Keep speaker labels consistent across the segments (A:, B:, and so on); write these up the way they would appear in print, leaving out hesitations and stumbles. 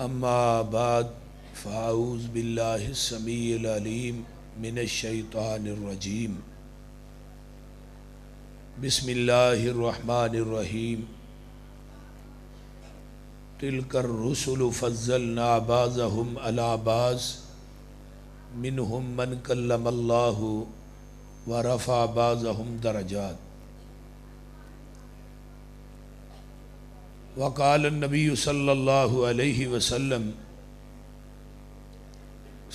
A: اما بعد فاعوذ باللہ السمیع العلیم من الشیطان الرجیم بسم اللہ الرحمن الرحیم تلک الرسل فضلنا بعضهم علی بعض منہم من کلم اللہ ورفع بعضهم درجات وقال النبی صلی اللہ علیہ وسلم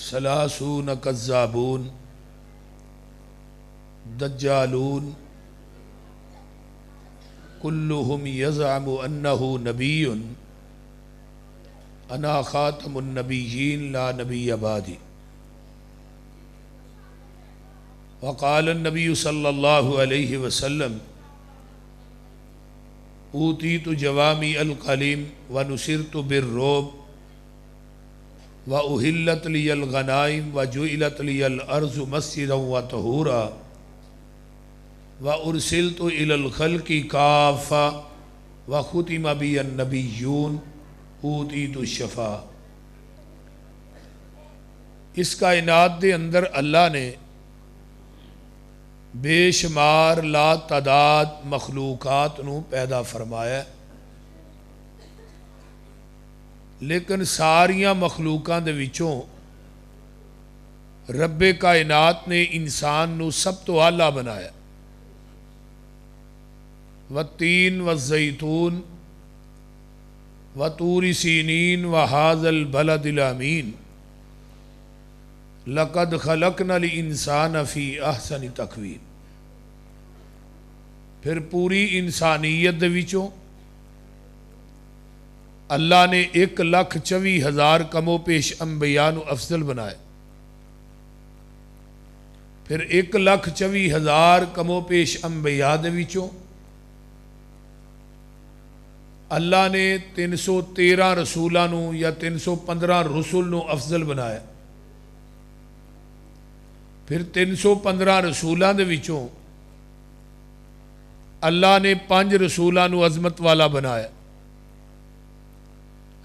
A: ثلاثون کذابون دجالون کلہم یزعم انہ نبی انا خاتم النبیین لا نبی بعدی وقال النبی صلی اللہ علیہ وسلم اوتیت جوامی القلیم ونصرت بالرعب واحلت لی الغنائم وجعلت لی الارض مسجدا وطہورا وارسلت الی الخلق کافہ وختم بی النبیون اوتیت الشفاء۔ اس کائنات دے اندر اللہ نے بے شمار لا تعداد مخلوقات نو پیدا فرمایا، لیکن ساریاں مخلوقاں دے وچوں رب کائنات نے انسان نو سب تو اعلیٰ بنایا۔ والتین والزیتون وطور سینین وہذا البلد الامین لقد خلقنا الانسان فی احسن تقویم۔ پھر پوری انسانیت دے وچوں اللہ نے 1,24,000 کم و پیش انبیاء نو افضل بنایا، پھر 1,24,000 کم و پیش انبیاء دے وچوں اللہ نے 313 رسولاں نو یا 315 رسول نو افضل بنایا، پھر 315 رسولاں دے وچوں اللہ نے 5 رسولاں نو عظمت والا بنایا۔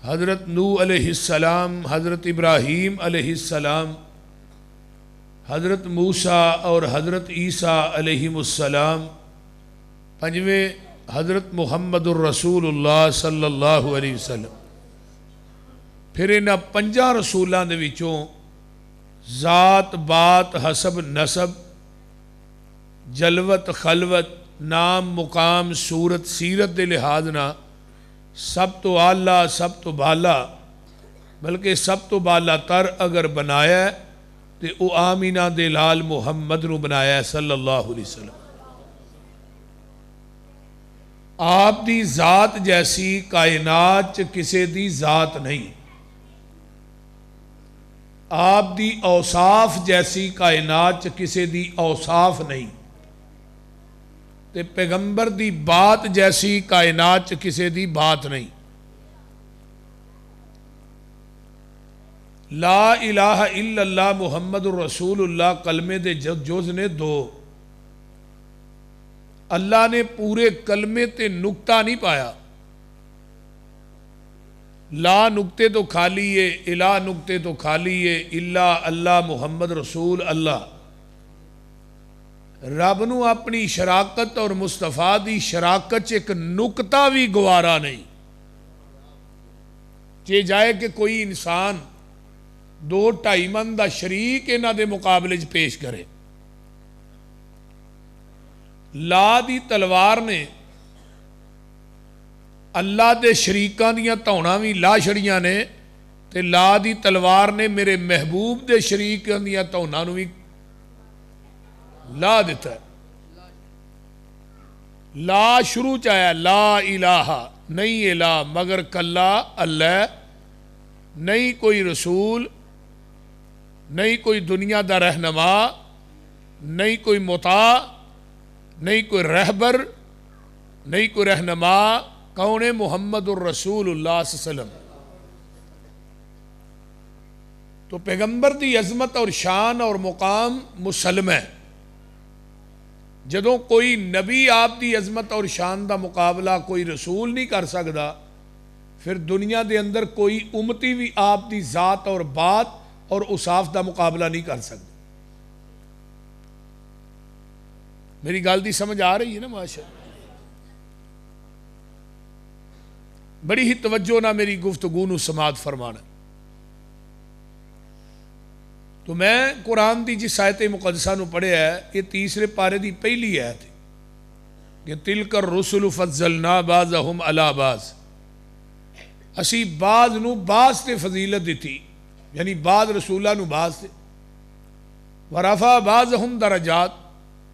A: حضرت نوح علیہ السلام، حضرت ابراہیم علیہ السلام، حضرت موسیٰ اور حضرت عیسیٰ علیہم السلام، 5ویں حضرت محمد الرسول اللہ صلی اللہ علیہ وسلم۔ پھر انہاں 5 رسولاں دے وچوں ذات بات حسب نسب جلوت خلوت نام مقام صورت سیرت دے لحاظ نہ سب تو اعلیٰ سب تو بالا بلکہ سب تو بالا تر اگر بنایا ہے تو او آمینہ دے لال محمد نو بنایا ہے صلی اللہ علیہ وسلم۔ آپ دی ذات جیسی کائنات کسے دی ذات نہیں، آپ دی اوصاف جیسی کائنات کسے دی اوصاف نہیں، تے پیغمبر دی بات جیسی کائنات کسے دی بات نہیں۔ لا الہ الا اللہ محمد الرسول اللہ کلمے دے جز نے 2، اللہ نے پورے کلمے تے نقطہ نہیں پایا، لا نقطے تو خالی ہے، الہ نقطے تو خالی ہے، الا اللہ محمد رسول اللہ۔ رب نو اپنی شراکت اور مصطفیٰ دی شراکت ایک نقطہ بھی گوارا نہیں، چے جائے کہ کوئی انسان 2-2.5 من دا شریک انہاں دے مقابلے چ پیش کرے۔ لا دی تلوار نے اللہ دے شریکاں دیاں تھوڑاں بھی لا چھڑیاں نے، تے لا دی تلوار نے میرے محبوب دے شریکاں دیاں تھوڑاں بھی لا دیتا ہے۔ لا شروع چاہیا لا الہ، نہیں الہ مگر کلا اللہ، نہیں کوئی رسول، نہیں کوئی دنیا دا رہنما، نہیں کوئی مطاع، نہیں کوئی رہبر، نہیں کوئی رہنما، کون ہے؟ محمد الرسول اللہ صلی اللہ علیہ وسلم۔ تو پیغمبر دی عظمت اور شان اور مقام مسلم ہے۔ جدوں کوئی نبی آپ دی عظمت اور شان دا مقابلہ کوئی رسول نہیں کر سکتا، پھر دنیا دے اندر کوئی امتی بھی آپ دی ذات اور بات اور اوصاف دا مقابلہ نہیں کر سکتا. میری گل دی سمجھ آ رہی ہے نا ماشاءاللہ؟ بڑی ہی توجہ نہ میری گفتگو نو سماعت فرمانا. تو میں قرآن دی جس آیت مقدسہ نو پڑھیا ہے یہ تیسرے پارے دی پہلی آیت ہے کہ تلک الرسل فضلنا بعضهم علی بعض. اسی بعض نو بعض تے فضیلت دیتی، یعنی بعض رسولہ نو بعض تے. ورفع بعضهم درجات،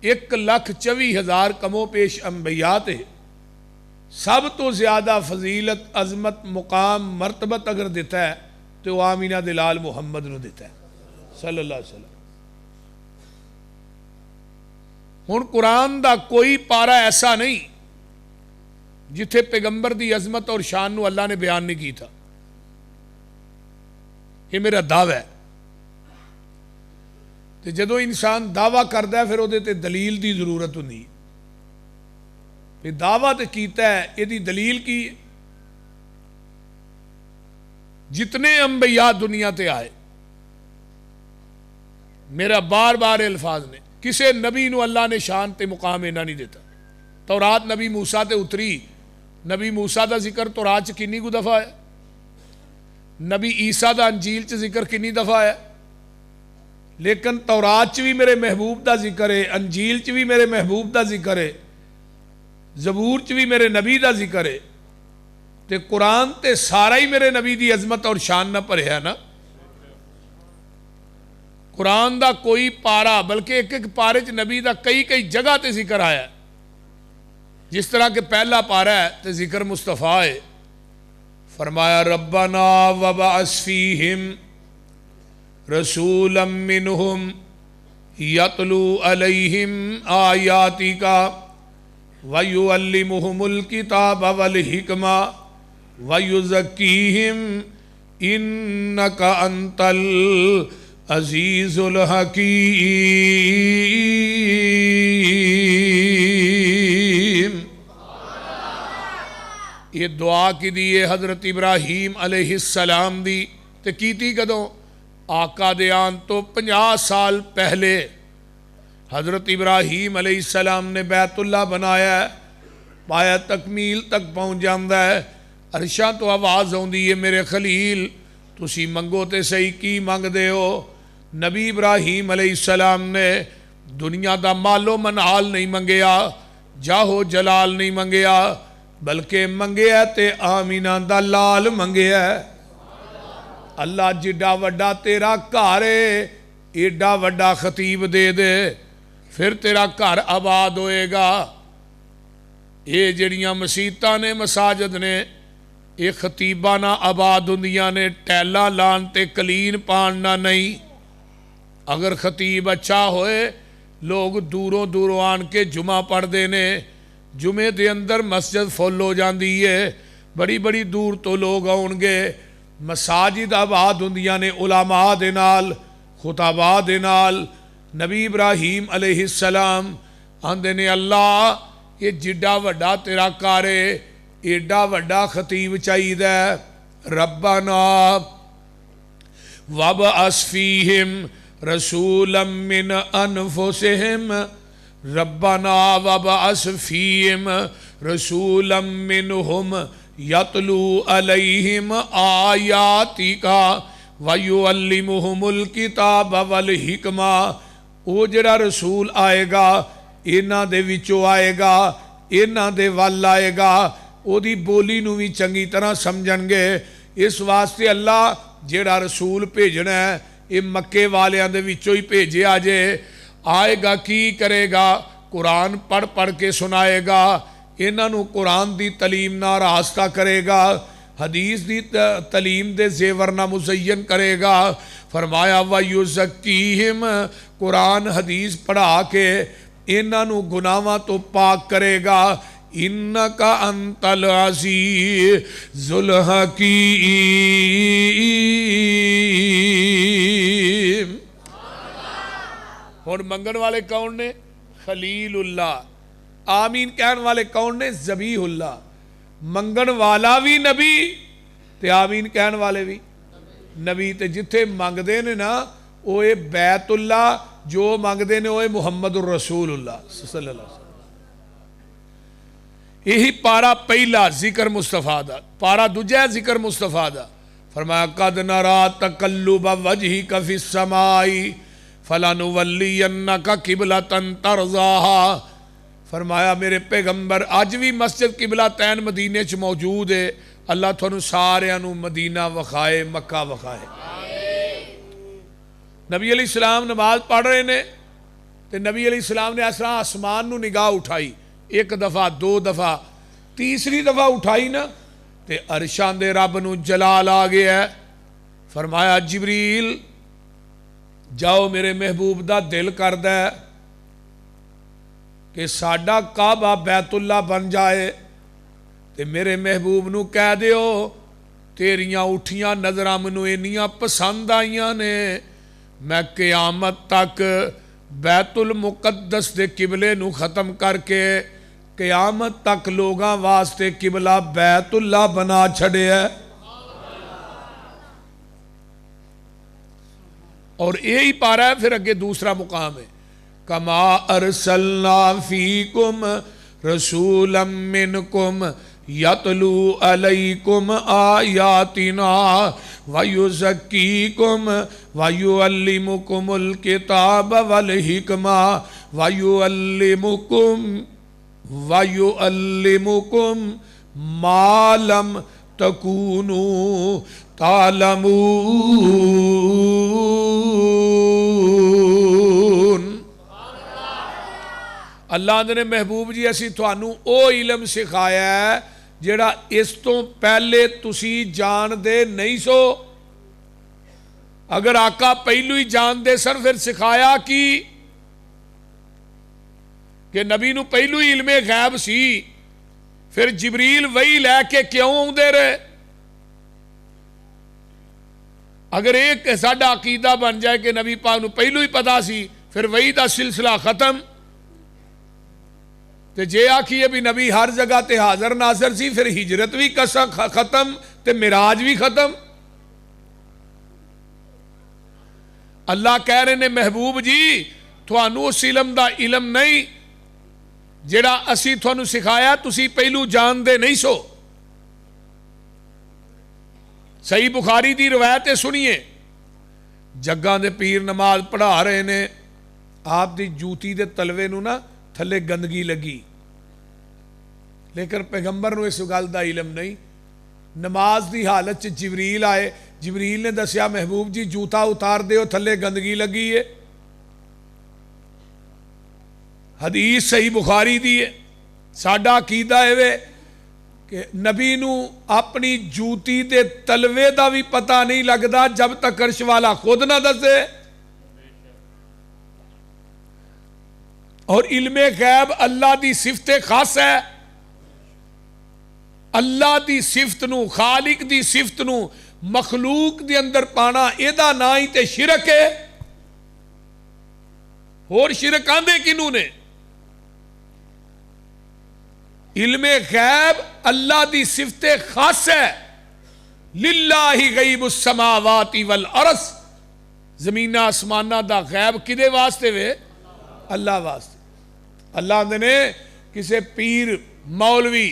A: 1,24,000 کم و پیش انبیاء تے سب تو زیادہ فضیلت، عظمت، مقام، مرتبت اگر دیتا ہے تو وہ آمینہ دلال محمد نو دیتا ہے صلی اللہ علیہ وسلم. ہن قرآن دا کوئی پارا ایسا نہیں جتھے پیغمبر دی عظمت اور شان نو اللہ نے بیان نہیں کی تھا. یہ میرا دعویٰ ہے. تو جدو انسان دعویٰ کرتا ہے پھر وہ دلیل دی ضرورت ہوندی ہے. پھر دعویٰ تو کیتا ہے، یہ دلیل کی ہے. جتنے انبیاء دنیا تے آئے، میرا بار بار الفاظ نے، کسے نبی نو اللہ نے شان تے مقام اینا نہیں دیتا. تورات نبی موسیٰ تے اتری، نبی موسیٰ دا ذکر تورات چ کنی کو دفعہ ہے، نبی عیسیٰ دا انجیل چ ذکر کنی دفعہ ہے. لیکن تورات چ بھی میرے محبوب دا ذکر ہے، انجیل چ بھی میرے محبوب دا ذکر ہے، زبور چ بھی میرے نبی دا ذکر ہے. تے قرآن تے سارا ہی میرے نبی دی عظمت اور شان نہ پڑھیا نا. قرآن دا کوئی پارا، بلکہ ایک ایک پارے چ نبی دا کئی کئی جگہ تے ذکر آیا ہے. جس طرح کہ پہلا پارا ہے تے ذکر مصطفیٰ ہے. فرمایا ربنا وبعث فیہم رسولا منہم یتلو علیہم آیاتک وَيُعَلِّمُهُمُ الْكِتَابَ وَالْحِكْمَةَ وَيُزَكِّيهِمْ إِنَّكَ أَنْتَ الْعَزِيزُ الْحَكِيمُ. یہ دعا کی دی حضرت ابراہیم علیہ السلام دی تے کیتی کدوں؟ آقا دیان تو 50 سال پہلے حضرت ابراہیم علیہ السلام نے بیت اللہ بنایا ہے. پایا تکمیل تک پہنچ جاندہ ہے. عرشاں تو آواز ہوندی ہے میرے خلیل تسی منگو تے صحیح کی منگ دے ہو. نبی ابراہیم علیہ السلام نے دنیا دا مالو منحال نہیں منگیا، جاہو جلال نہیں منگیا، بلکہ منگیا تے آمینہ دا لال منگیا. اللہ جڈا وڈا تیرا گھر ہے ایڈا وڈا خطیب دے دے پھر تیرا گھر آباد ہوئے گا. یہ جڑیاں مسیتاں نے، مساجد نے، یہ خطیبہ نہ آباد ہوندیاں نے، ٹیلا لان تے کلین پاننا نہیں. اگر خطیب اچھا ہوئے لوگ دوروں دوروں آن کے جمعہ پڑھ دینے، جمعے دے اندر مسجد فل ہو جاندی ہے، بڑی بڑی دور تو لوگ آؤں گے. مساجد آباد ہوندیاں نے علماء دے نال، خطباء دے نال. نبی ابراہیم علیہ السلام آندے نے اللہ یہ جڈا وڈا تیرا کارے ایڈا وڈا خطیب چاہید ہے. ربنا وابعث فیہم رسولا من انفسہم، ربنا وابعث فیہم رسولا منہم یتلو علیہم آیاتک وَيُعَلِّمُهُمُ الْكِتَابَ وَالْحِكْمَةَ. وہ جڑا رسول آئے گا اینا دے وچو آئے گا، اینا دے وال آئے گا، وہ دی بولی نو بھی چنگی طرح سمجھن گے. اس واسطے اللہ جڑا رسول بھیجنا ہے یہ مکے والیاں دے وچو ہی بھیجے آئے گا. کی کرے گا؟ قرآن پڑھ پڑھ کے سنائے گا، اینا نو قرآن دی تعلیم نہ راستہ کرے گا، حدیث دی تعلیم دے زیور نہ مزین کرے گا. فرمایا وَيُزَكِّيهِمْ، قرآن حدیث پڑھا کے انہاں نو گناہاں تو پاک کرے گا. اِنَّكَ أَنْتَ الْعَزِيزُ الْحَكِيمُ. اور منگن والے کون نے؟ خلیل اللہ. آمین کہن والے کون نے؟ ذبیح اللہ. منگن والا بھی نبی تے آمین کہن والے بھی نبی، تے جتھے منگدے نے نا اوے بیت اللہ، جو منگدے نے اوے محمد الرسول اللہ صلی اللہ علیہ وسلم۔ یہی پارا پہلا ذکر مصطفیٰ دا، پارا دوجہ ذکر مصطفیٰ دا، فرمایا قد نرا تقلب وجہک فی السماء فلنولینک قبلۃ ترضاھا۔ فرمایا میرے پیغمبر اج بھی مسجد قبلہ تین مدینے چ موجود ہے، اللہ تھانوں سارے نوں مدینہ وکھائے، مکہ وکھائے۔ نبی علیہ السلام نماز پڑھ رہے نے تے نبی علیہ السلام نے اس طرح آسمان نو نگاہ اٹھائی، ایک دفعہ، دو دفعہ، تیسری دفعہ اٹھائی نا تے عرشاں دے رب نو جلال آ گیا ہے۔ فرمایا جبریل جاؤ، میرے محبوب دا دل کردا ہے کہ ساڈا کعبہ بیت اللہ بن جائے، تے میرے محبوب نو کہہ دیو تیریاں اٹھیاں نظراں مینوں انیاں پسند آئیاں نے، میں قیامت تک بیت المقدس دے قبلے نو ختم کر کے قیامت تک لوگاں واسطے قبلہ بیت اللہ بنا چھڑے ہے۔ اور یہی پارا ہے پھر اگے دوسرا مقام ہے، کما ارسلنا فیکم رسولا منکم یتلو علیکم آیاتنا ویزکیکم ویعلمکم الکتاب والحکمہ ویعلمکم ما لم تکونوا تعلمون۔ اللہ نے محبوب جی اسی تھانوں او علم سکھایا ہے جڑا اس تو پہلے تسی جان دے نہیں سو۔ اگر آقا پہلو ہی جان دے سن پھر سکھایا کی کہ نبی نو پہلو ہی علم غیب سی، پھر جبریل وہی لے کے کیوں آندے رہے؟ اگر ایک ساڈا عقیدہ بن جائے کہ نبی پاک نو پہلو ہی پتا سی، پھر وہی دا سلسلہ ختم۔ تے جے آکھیے بھی نبی ہر جگہ تے حاضر ناظر سی، پھر ہجرت بھی ختم تے معراج بھی ختم۔ اللہ کہہ رہے نے محبوب جی تھانوں اس علم دا علم نہیں جڑا اسی تھانوں سکھایا، تسی پہلو جان دے نہیں سو۔ صحیح بخاری دی روایت سنیے، جگاں دے پیر نماز پڑھا رہے نے، آپ دی جوتی دے تلوے نو نا تھلے گندگی لگی، لیکن پیغمبر نو اس گل دا علم نہیں۔ نماز دی حالت چ جبریل آئے، جبریل نے دسیا محبوب جی جوتا اتار دیو تھلے گندگی لگی ہے۔ حدیث صحیح بخاری دی ہے۔ ساڈا عقیدہ ہے کہ نبی نو اپنی جوتی دے تلوے دا بھی پتہ نہیں لگدا جب تک عرش والا خود نہ دسے۔ اور علم غیب اللہ دی صفت خاص ہے۔ اللہ دی صفت نو، خالق دی صفت نو مخلوق دے اندر پانا ایدا نا ہی تے شرک ہے۔ اور شرک آندے کنوں نے؟ علم غیب اللہ دی صفت خاص ہے۔ للہ غیب السماوات والارض، زمین آسمانہ دا غیب کدے واسطے وے؟ اللہ واسطے۔ اللہ نے کسے پیر مولوی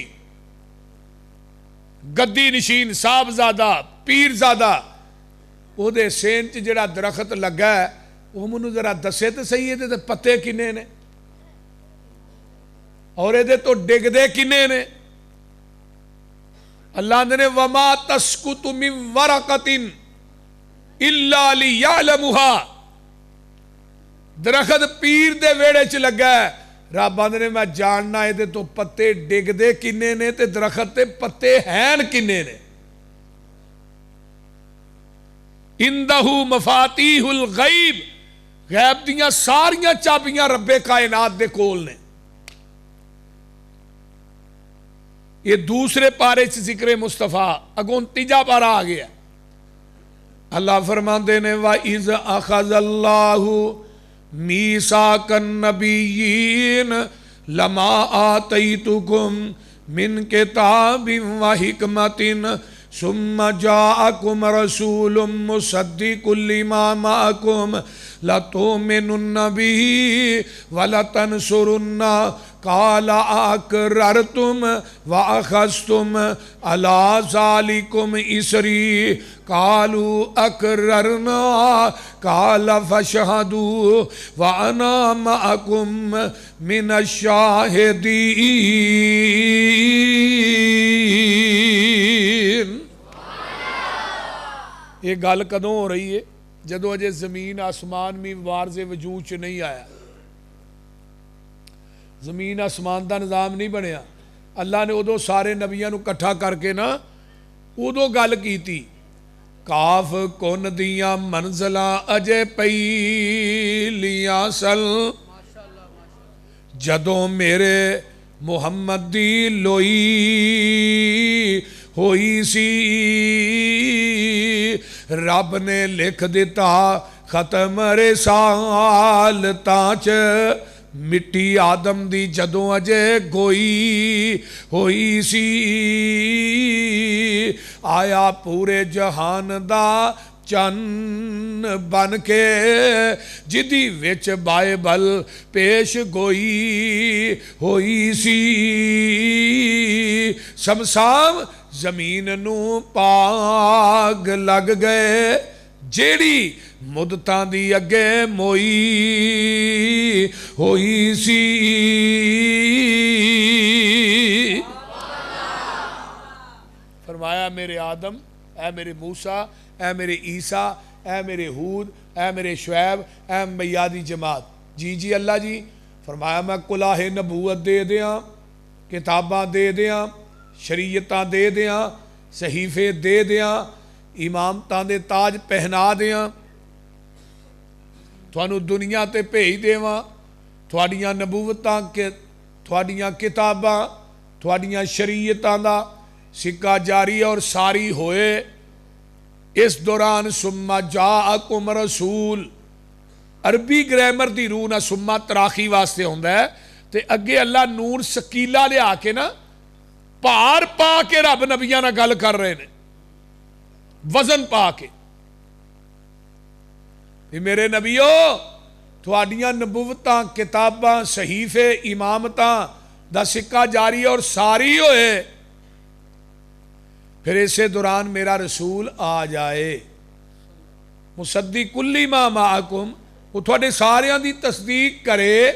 A: گدی نشین صاحبزادہ پیرزادہ او دے سین چ جڑا درخت لگا ہے وہ منو ذرا دسے تے صحیح ہے تے پتے کنے نے اور یہ تو ڈگ دے کنے نے؟ اللہ نے وما تسقط من ورقۃ الا لیعلمها، درخت پیر دے ویڑے چ لگا ہے، رب آندے میں جاننا ہے تو پتے ڈگ دے کنے نے تے درخت تے پتے ہین کنے نے۔ اندہ مفاتیح الغیب، غیب دیاں ساریاں چابیاں رب کائنات دے کول نے۔ یہ دوسرے پارے سے ذکر مصطفیٰ، اگوں تیجا پارا آ گیا۔ اللہ فرماندے نے وَإِذْ أَخَذَ اللَّهُ مِيثَاقَ النَّبِيِّينَ لَمَا آتَيْتُكُم مِّن كِتَابٍ وَحِكْمَةٍ ثم جاءكم رسول مصدق لما معكم لتؤمنن به ولتنصرن قال أقررتم وأخذتم على ذلكم إصري قالوا أقررنا قال فاشهدوا وأنا معكم من الشاهدين. یہ گل کدوں ہو رہی ہے؟ جدو اجے زمین آسمان میں وارز وجود چ نہیں آیا. زمین آسمان دا نظام نہیں بنیا. اللہ نے ادو سارے نبیاں نو کٹھا کر کے نا ادو گل کیتی. کاف کن دیاں منزلاں اجے پہلیاں سل جدوں میرے محمد دی لوئی ہوئی سی رب نے لکھ دیتا ختم رسالتاں چ مٹی آدم دی جدوں اجے گوئی ہوئی سی آیا پورے جہان دا چن بن کے جدی وچ بائبل پیش گوئی ہوئی سی سمسام زمین نو پاگ لگ گئے جیڑی مدتاں دی اگے موئی ہوئی سی. فرمایا میرے آدم، اے میرے موسیٰ، اے میرے عیسیٰ، اے میرے ہود، اے میرے شعیب، اے میادی جماعت. جی اللہ جی. فرمایا میں کلاہ نبوت دے دیاں، کتاباں دے دیاں، شریعتاں دے دیاں، صحیفے دے دیاں، امامتاں دے تاج پہنا دیاں، تھانوں دنیا تے بھیج دیواں، تھوڑیاں نبوتاں کے تھوڑیاں کتاباں تھوڑیاں شریعتاں دا سکہ جاری اور ساری ہوئے. اس دوران ثم جاءکم رسول عربی گرامر دی روح نہ ثم تراخی واسطے ہوندا ہے تے اگے اللہ نون سکیلا لیا کے نا پار پا کے رب نبیاں نہ گل کر رہے نے وزن پا کے. میرے نبیو تھوڑیاں نبوتاں کتاباں صحیفے امامتاں دا سکہ جاری اور ساری ہوئے. پھر اسے دوران میرا رسول آ جائے مصدق کلی ما معکم وہ تھوڑے ساریاں دی تصدیق کرے.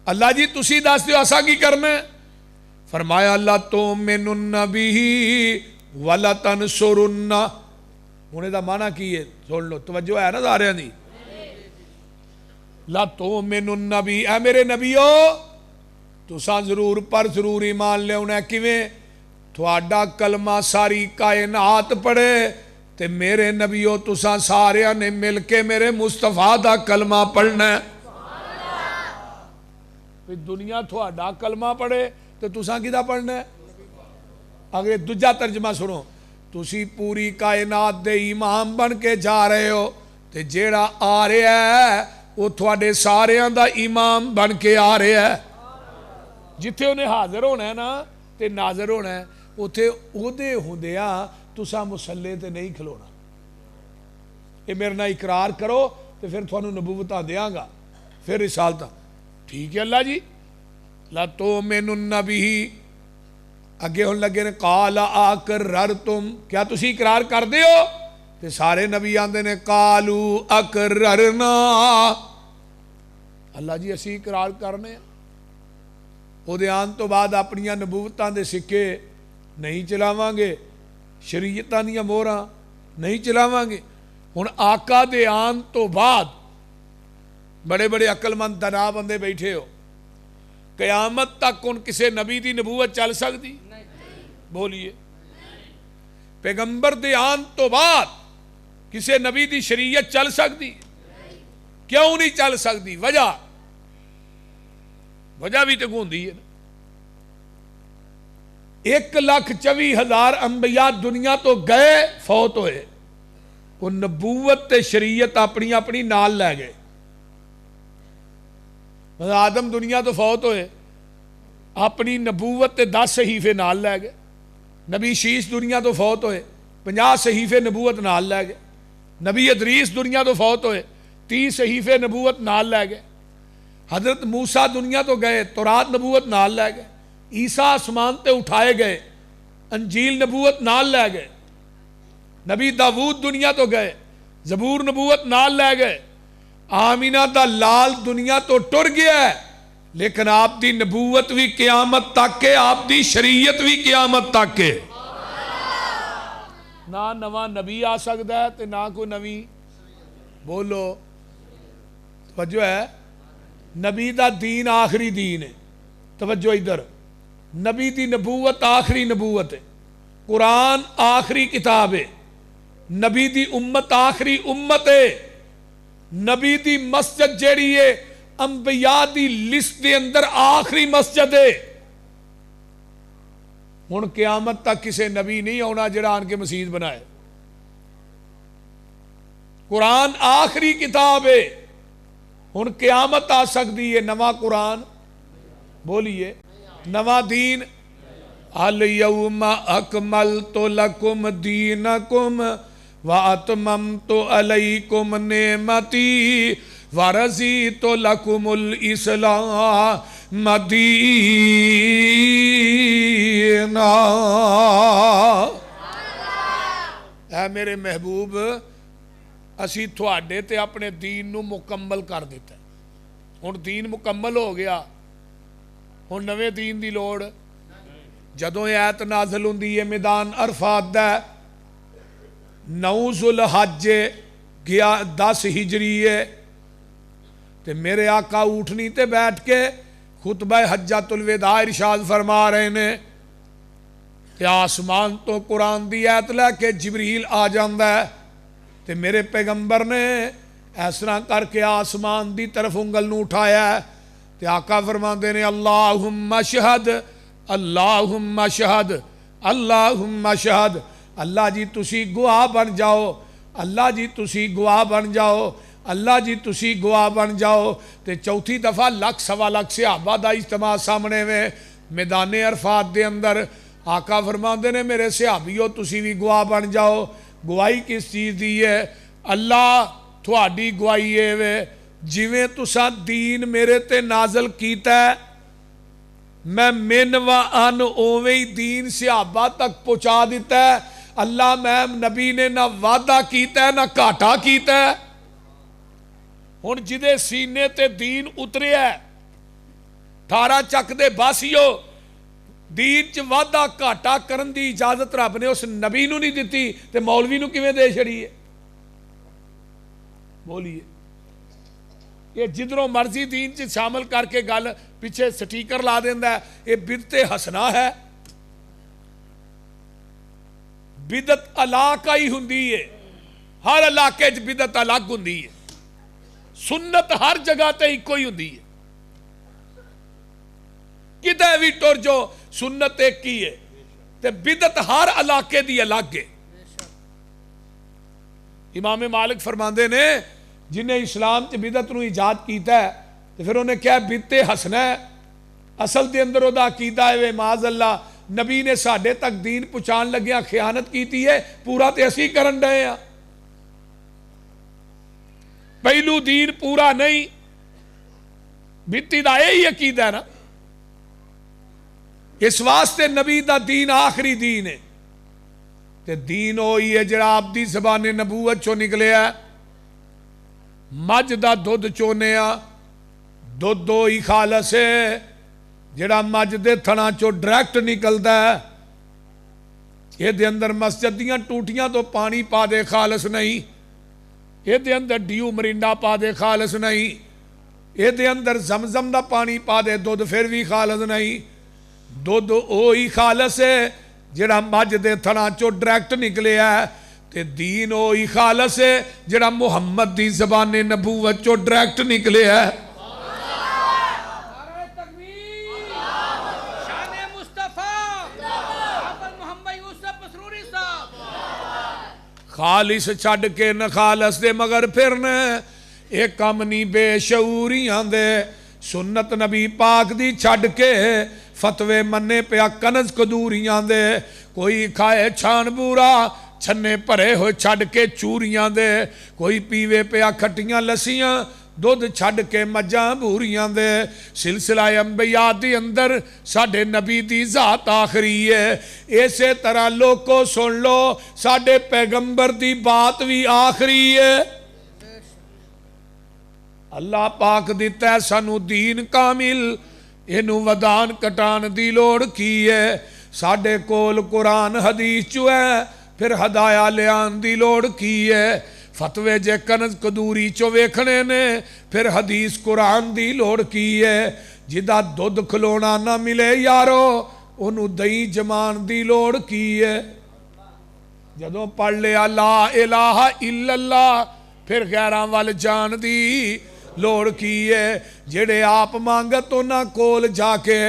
A: اللہ جی تسی دس دیو اسا کی کرنا ہے؟ فرمایا اللہ تؤمنن بہ ولتنصرن. انہیں دا معنی کی ہے سن لو توجہ ہے نا سارے دی. لا تؤمنن بہ اے میرے نبیو تساں ضرور پر ضرور ایمان لے ہونا ہے. کیویں؟ تھوڑا کلمہ ساری کائنات پڑھے تے میرے نبیو تساں ساریاں نے مل کے میرے مصطفیٰ دا کلمہ پڑھنا ہے. دنیا تھوڑا کلمہ پڑھے تو تساں کدا پڑھنا ہے؟ اگر دوجا ترجمہ سنو تسی پوری کائنات دے امام بن کے جا رہے ہو تے جیڑا آ رہا ہے وہ تھوڑے ساریاں دا امام بن کے آ رہا ہے. جتھے انہیں حاضر ہونا ہے نا تے ناظر ہونا ہے اتھے اودے ہوندیاں تساں مسلے تے نہیں کھلونا. یہ میرے نہ اقرار کرو تے پھر تھانوں نبوتاں دیاں گا پھر رسالتاں. ٹھیک ہے اللہ جی. لا تؤمنن بہ اگے ہون لگے نے قال اقررتم کیا تسی اقرار کر دے ہو؟ تے سارے نبی آندے نے قالو اقررنا. اللہ جی اسی اقرار کرنے او دے آن تو بعد اپنیاں نبوتاں دے سکے نہیں چلاواں گے شریعتاں دیاں موہراں نہیں چلاواں گے. ہن آقا دے آن تو بعد بڑے بڑے عقل مند دنا بندے بیٹھے ہو قیامت تک ان کسے نبی دی نبوت چل سکتی؟ بولیے. پیغمبر دے آن تو بعد کسے نبی دی شریعت چل سکتی؟ کیوں نہیں چل سکتی؟ وجہ بھی تو گوندی ہے نا. 1,24,000 انبیاء دنیا تو گئے فوت ہوئے وہ نبوت تے شریعت اپنی اپنی نال لے گئے. آدم دنیا تو فوت ہوئے اپنی نبوت تے 10 صحیفے نال لے گئے. نبی شیش دنیا تو فوت ہوئے، 50 صحیفے نبوت نال لے گئے. نبی ادریس دنیا تو فوت ہوئے، 30 صحیفے نبوت نال لے گئے. حضرت موسیٰ دنیا تو گئے، تورات نبوت نال لے گئے. عیسیٰ آسمان تے اٹھائے گئے، انجیل نبوت نال لے گئے. نبی داود دنیا تو گئے، زبور نبوت نال لے گئے. آمینہ دا لال دنیا تو ٹر گیا ہے، لیکن آپ دی نبوت بھی قیامت تک ہے، آپ دی شریعت بھی قیامت تک ہے. نہ نواں نبی آ سکتا ہے تے نہ کوئی نوی بولو توجہ ہے. نبی دا دین آخری دین ہے. توجہ ادھر، نبی دی نبوت آخری نبوت ہے، قرآن آخری کتاب ہے، نبی دی امت آخری امت ہے. نبی دی مسجد جیڑی ہے انبیاء دی لسٹ دے اندر آخری مسجد ہے. ہن قیامت تک کسے نبی نہیں ہونا جڑا آن کے مسجد بنائے. قرآن آخری کتاب ہے. ہن قیامت آ سکتی ہے، نواں قرآن بولیے، نواں دین. الیوم اکملت لکم دینکم واتممت علیکم نعمتی ورضیت لکم الاسلام دینا. اے میرے محبوب، اسی تھوڑے تے اپنے دین نو مکمل کر دیتا ہے. ہن دین مکمل ہو گیا، ہن نویں دین دی لوڑ. جدوں یہ آیت نازل ہوندی ہے میدان عرفات دا 9 ذوالحج 10 ہجری ہے، تے میرے آقا اٹھنی تے بیٹھ کے خطبہ حجۃ الوداع ارشاد فرما رہے نے کہ آسمان تو قرآن دی آیت لے کے جبریل آ جاندا ہے، تے میرے پیغمبر نے اس طرح کر کے آسمان دی طرف انگل نو اٹھایا ہے، تے آقا فرماندے نے اللہم اشہد، اللہم اشہد، اللہم اشہد. اللہ جی تسی گواہ بن جاؤ، اللہ جی تسی گواہ بن جاؤ، اللہ جی تسی گواہ بن جاؤ. تے چوتھی دفعہ 1 سوا لاکھ صحابہ دا اجتماع سامنے میں میدان عرفات دے اندر. آقا فرماندے نے میرے صحابیو تسی بھی گواہ بن جاؤ. گواہی کس چیز دی ہے؟ اللہ تھوڑی گواہی ہے وے جویں تساں دین میرے تے نازل کیتا ہے، میں من و ان اوویں ہی دین صحابہ تک پہنچا دیتا ہے. اللہ میں نبی نے نہ وعدہ کیتا ہے نہ گھاٹا کیتا ہے. ہن جدے سینے تے دین اتریا ہے، 18 چک دے باسیو، دین چ وعدہ گھاٹا کرن دی اجازت رب نے اس نبی نو نہیں دیتی تے مولوی نو کیویں دے چھڑی ہے؟ بولیے. یہ جدروں مرضی دین چ شامل کر کے گل پیچھے سٹیکر لا دیندا ہے، یہ بدعت حسنہ ہے. بدعت علاقہ ہی ہوندی ہے، ہر علاقے چ بدعت الگ ہوندی ہے. سنت ہر جگہ تے ایکو ہی ہوندی ہے. کدے بھی ٹر جو سنت ایک ہی ہے، تے بدعت ہر علاقے دی الگ ہے. امام مالک فرماندے نے جنہیں اسلام چ بدعت نو ایجاد کیتا ہے تے پھر انہیں کیا بدعت حسنہ ہے. اصل دے اندر دا عقیدہ ہے معاذ اللہ نبی نے ساڈے تک دین پہنچان لگیا خیانت کیتی ہے، پورا تے اسی کرن ڈے ہیں. پہلو دین پورا نہیں، بدعتی دا یہی عقیدہ ہے نا. اس واسطے نبی دا دین آخری دین ہے. تے دین ہوئی ہے جڑا آپ دی زبان نبوت چو نکلے ہے. مجھ دا دودھ چونے آ، دودھ ہوئی خالص ہے جڑا مجھ دے تھنا چو ڈائریکٹ نکلدا ہے. یہ دے اندر مسجد دیاں ٹوٹیاں تو پانی پا دے خالص نہیں، یہ دے اندر ڈیو مرینڈا پا دے خالص نہیں، یہ دے اندر زمزم دا پانی پا دے دودھ پھر بھی خالص نہیں. دودھ اوہی خالص ہے جڑا مجھ دے تھنا چو ڈائریکٹ نکلے ہے. تے دین اوہی خالص ہے جڑا محمد دی زبان نبوت چو ڈائریکٹ نکلے ہے. خالص چھڑ کے نہ خالص دے مگر پھرنے ایک کم نہیں بے شعوریاں دے. سنت نبی پاک دی چھڑ کے فتوے منے پیا کنز کدوریاں دے کوئی کھائے چھان بورا چھنے پرے ہوئے چھڑ کے چوریاں دے کوئی پیوے پیا کھٹیاں لسیاں دودھ چھڑ کے مجاں بوریاں دے سلسلہ انبیاء دی اندر ساڑھے نبی دی ذات آخری ہے ایسے طرح لوگوں سن لو ساڑھے پیغمبر دی بات بھی آخری ہے اللہ پاک دیتا ہے سانو دین کامل اینو ودان کٹان دی لوڑ کی ہے ساڑھے کول قرآن حدیث جو ہے پھر ہدایہ لیان دی لوڑ کی ہے فتوے جے کنز کدوری چو ویکھنے نے پھر حدیث قرآن دی لوڑ کی ہے جدہ دودھ کھلونا نہ ملے یارو انہوں دہی جمان دی لوڑ کی ہے جدوں پڑھ لیا لا الہ الا اللہ پھر غیران وال جان دی لوڑ کی ہے جڑے آپ مانگت نہ کول جا کے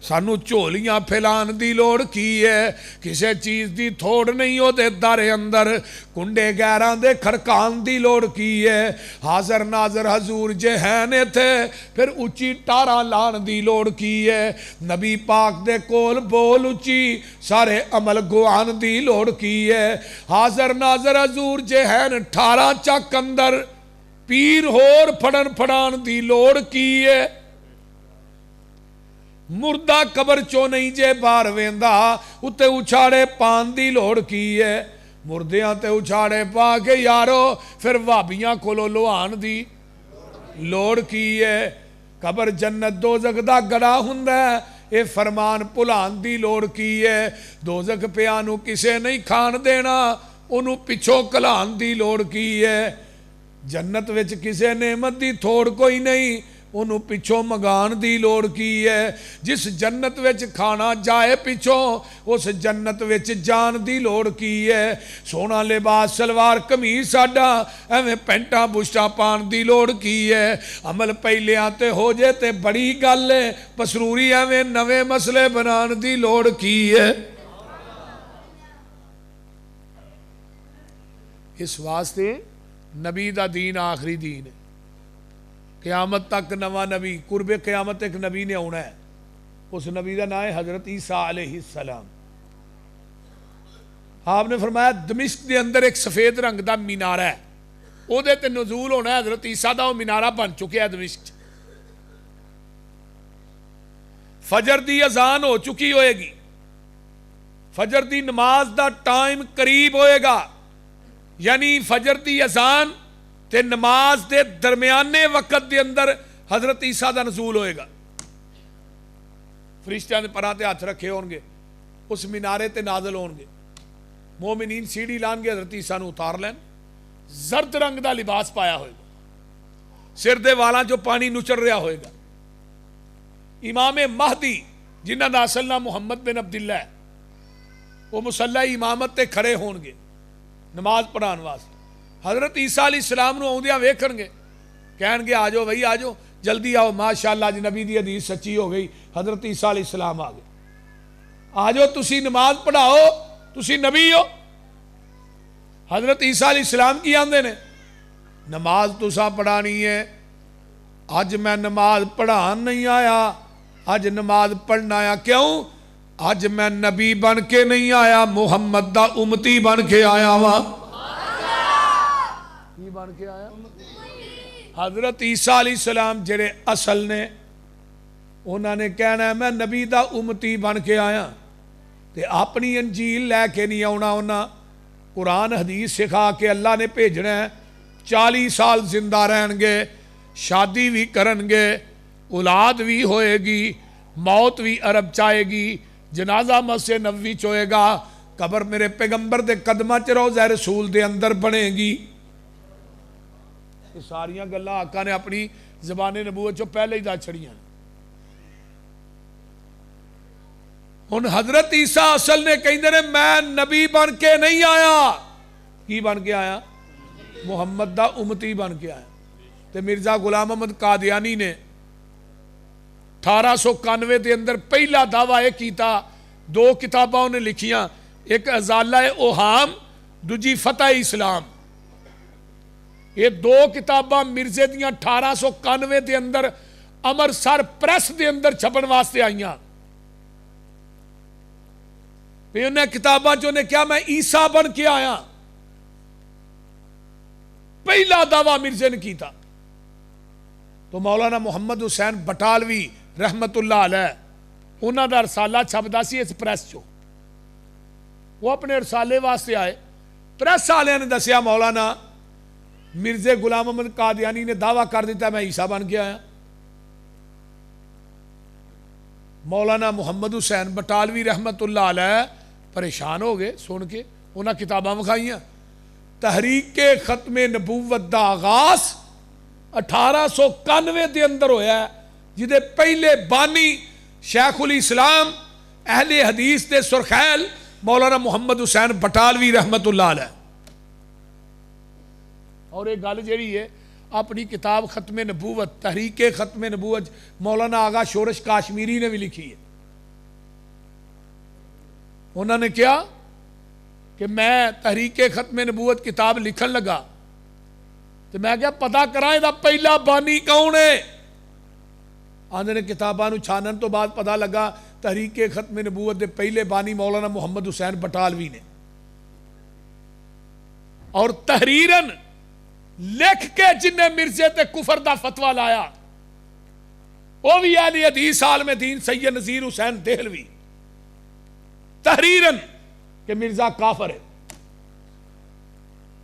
A: سانو چولیاں پھیلان دی لوڑ کی ہے کسے چیز دی تھوڑ نہیں ہو دے در اندر کنڈے غیران دے کھڑکان دی لوڑ کی ہے حاضر ناظر حضور جہینے تھے پھر اچھی ٹارا لان دی لوڑ کی ہے نبی پاک دے کول بول اچھی سارے عمل گوان دی لوڑ کی ہے حاضر ناظر حضور جہین ٹھارا چک اندر پیر ہور پھڑن پھڑان دی لوڑ کی ہے مردہ قبر چو نہیں جے بار ویندہ اتے اچھاڑے پان دی لوڑ کی ہے مردیاں تے اچھاڑے پا کے یارو پھر وابیاں کھولو لوان دی لوڑ کی ہے قبر جنت دوزخ دا گڑا ہندہ ہے اے فرمان پلان دی لوڑ کی ہے دوزخ پیانو کسے نہیں کھان دینا انہوں پچھو کلان دی لوڑ کی ہے جنت وچ کسے نعمت دی تھوڑ کوئی نہیں انہوں پچھو مگان دی لوڑ کی ہے جس جنت وچ کھانا جائے پچھو اس جنت وچ جان دی لوڑ کی ہے سونا لباس سلوار قمیض ساڈا ایویں پینٹاں بشٹاں پان دی لوڑ کی ہے عمل پہلے آتے ہو جے تے بڑی گل ہے پسروری ایویں نویں مسئلے بنان دی لوڑ کی ہے اس واسطے نبی دا دین آخری دین ہے قیامت تک نواں نبی قرب قیامت ایک نبی نے ہونا ہے اس نبی دا نام ہے حضرت عیسیٰ علیہ السلام آپ نے فرمایا دمشق دے اندر ایک سفید رنگ دا مینارہ ہے او دے تے نزول ہونا ہے حضرت عیسیٰ دا وہ مینارہ بن چکے ہے دمشق فجر دی اذان ہو چکی ہوئے گی فجر دی نماز دا ٹائم قریب ہوئے گا یعنی فجر دی اذان تے نماز دے درمیانے وقت دے اندر حضرت عیسیٰ دا نزول ہوئے گا فرشتیاں نے پراتے ہاتھ رکھے ہونگے اس مینارے تے نازل ہونگے مومنین سیڑھی لان گے حضرت عیسیٰ نے اتار لین زرد رنگ دا لباس پایا ہوئے گا سر دے والا جو پانی نچر رہا ہوئے گا امام مہدی جنہ دا اصل نام محمد بن عبداللہ ہے وہ مصلی امامت تے کھڑے ہونگے نماز پڑھان واسطے حضرت عیسیٰ علیہ السلام نو آؤندیاں ویکھن گے کہن گے آجو بھائی آجو جلدی آؤ ماشاءاللہ جی نبی دی حدیث سچی ہو گئی حضرت عیسیٰ علیہ السلام آگے آجو تسی نماز پڑھاؤ تسی نبی ہو حضرت عیسیٰ علیہ السلام کی آندے نے نماز تسا پڑھانی ہے آج میں نماز پڑھان نہیں آیا آج نماز پڑھنا آیا کیوں آج میں نبی بن کے نہیں آیا محمد دا امتی بن کے آیا ہوا بن کے آیا حضرت عیسیٰ علیہ السلام جڑے اصل نے انہوں نے کہنا ہے میں نبی دا امتی بن کے آیا تے اپنی انجیل لے کے نہیں آنا انہاں قرآن حدیث سکھا کے اللہ نے بھیجنا ہے 40 سال زندہ رہن گے شادی بھی کرن گے اولاد بھی ہوئے گی موت بھی عرب چاہے گی جنازہ مسجد نبوی چوئے گا قبر میرے پیغمبر دے قدمہ چ روضہ رسول دے اندر بنے گی یہ ساریاں گلاں آقا نے اپنی زبان نبوت چو پہلے ہی دا چھڑیاں ان حضرت عیسیٰ اصل نے کہیں دے میں نبی بن کے نہیں آیا کی بن کے آیا محمد دا امتی بن کے آیا تے مرزا غلام احمد قادیانی نے 1891 دے اندر پہلا دعویٰ کیتا 2 کتاباں نے لکھیاں ایک ازالہ اوہام دوجی فتح اسلام یہ 2 کتاباں مرزے دیاں 1891 دے اندر امرسر پریس دے اندر چھپن واسطے آئیاں بھی انہیں کتاباں چ کیا میں عیسیٰ بن کے آیا. پہلا دعویٰ مرزے نے کی تھا. تو مولانا محمد حسین بٹالوی رحمت اللہ علیہ انہوں دا رسالہ چھپدا سی اس پریس چو. وہ اپنے رسالے واسطے آئے. پریس والے نے دسیا مولانا مرزے غلام احمد قادیانی نے دعویٰ کر دیتا میں عیسیٰ بن کے آیا. مولانا محمد حسین بٹالوی رحمت اللہ علیہ پریشان ہو گئے سن کے. انہاں کتاباں وکھائیاں. تحریک ختم نبوت دا آغاز 1891 دے اندر ہویا ہے جدے پہلے بانی شیخ الاسلام اہل حدیث دے سرخیل مولانا محمد حسین بٹالوی رحمت اللہ علیہ. اور ایک گل جیڑی ہے اپنی کتاب ختم نبوت تحریک ختم نبوت مولانا آغا شورش کاشمیری نے بھی لکھی ہے. انہوں نے کیا کہ میں تحریک ختم نبوت کتاب لکھن لگا تو میں کیا پتا کرائیں دا پہلا بانی کون ہے. آندھے نے کتابانو چھانن تو بعد پتا لگا تحریک ختم نبوت دے پہلے بانی مولانا محمد حسین بٹالوی نے. اور تحریرن لکھ کے جن نے مرزے تے کفر دا فتوہ لایا وہ بھی اہل حدیث عالم دین سید نذیر حسین دہلوی. تحریرن کہ مرزا کافر ہے.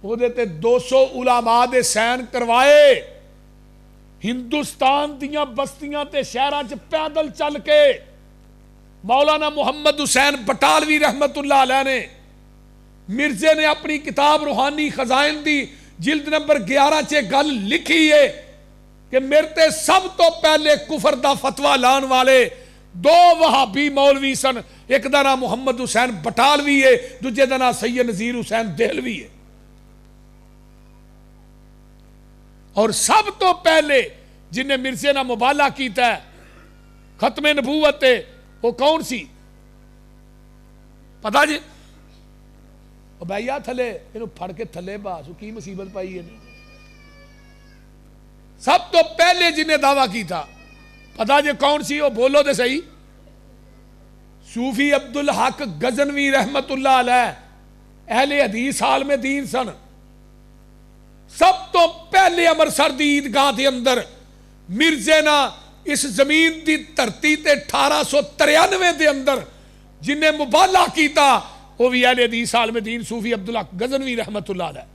A: وہ دیتے 200 علماء دے سین کروائے ہندوستان دیاں بستیاں تے شہراں چ پیدل چل کے. مولانا محمد حسین بٹالوی رحمت اللہ علیہ نے مرزے نے اپنی کتاب روحانی خزائن دی جلد نمبر 11 چے گل لکھی ہے کہ میرے سب تو پہلے کفر دا فتوہ لان والے 2 وہابی مولوی سن. ایک دا نام محمد حسین بٹالوی ہے دوجے دا نام سید نذیر حسین دہلوی ہے. اور سب تو پہلے جنہیں مرزے نہ مبالغہ کیتا ہے ختم نبوت ہے وہ کون سی پتا جی؟ بھائی تھلے انہوں پھڑ کے تھلے باسو کی مصیبت پائی ہے. سب تو پہلے جنہیں دعویٰ کی تھا پتا جی کون سی وہ بولو دے صحیح. صوفی عبدالحق غزنوی رحمت اللہ علیہ اہل حدیث عالم دین سن. سب تو پہلے امرسر دی عیدگاہ دے اندر مرزے نا اس زمین دی دھرتی تے 1893 دے اندر جنہیں مبالغہ کیتا وہ بھی اہل حدیث عالم دین صوفی عبدالحق غزنوی رحمت اللہ علیہ.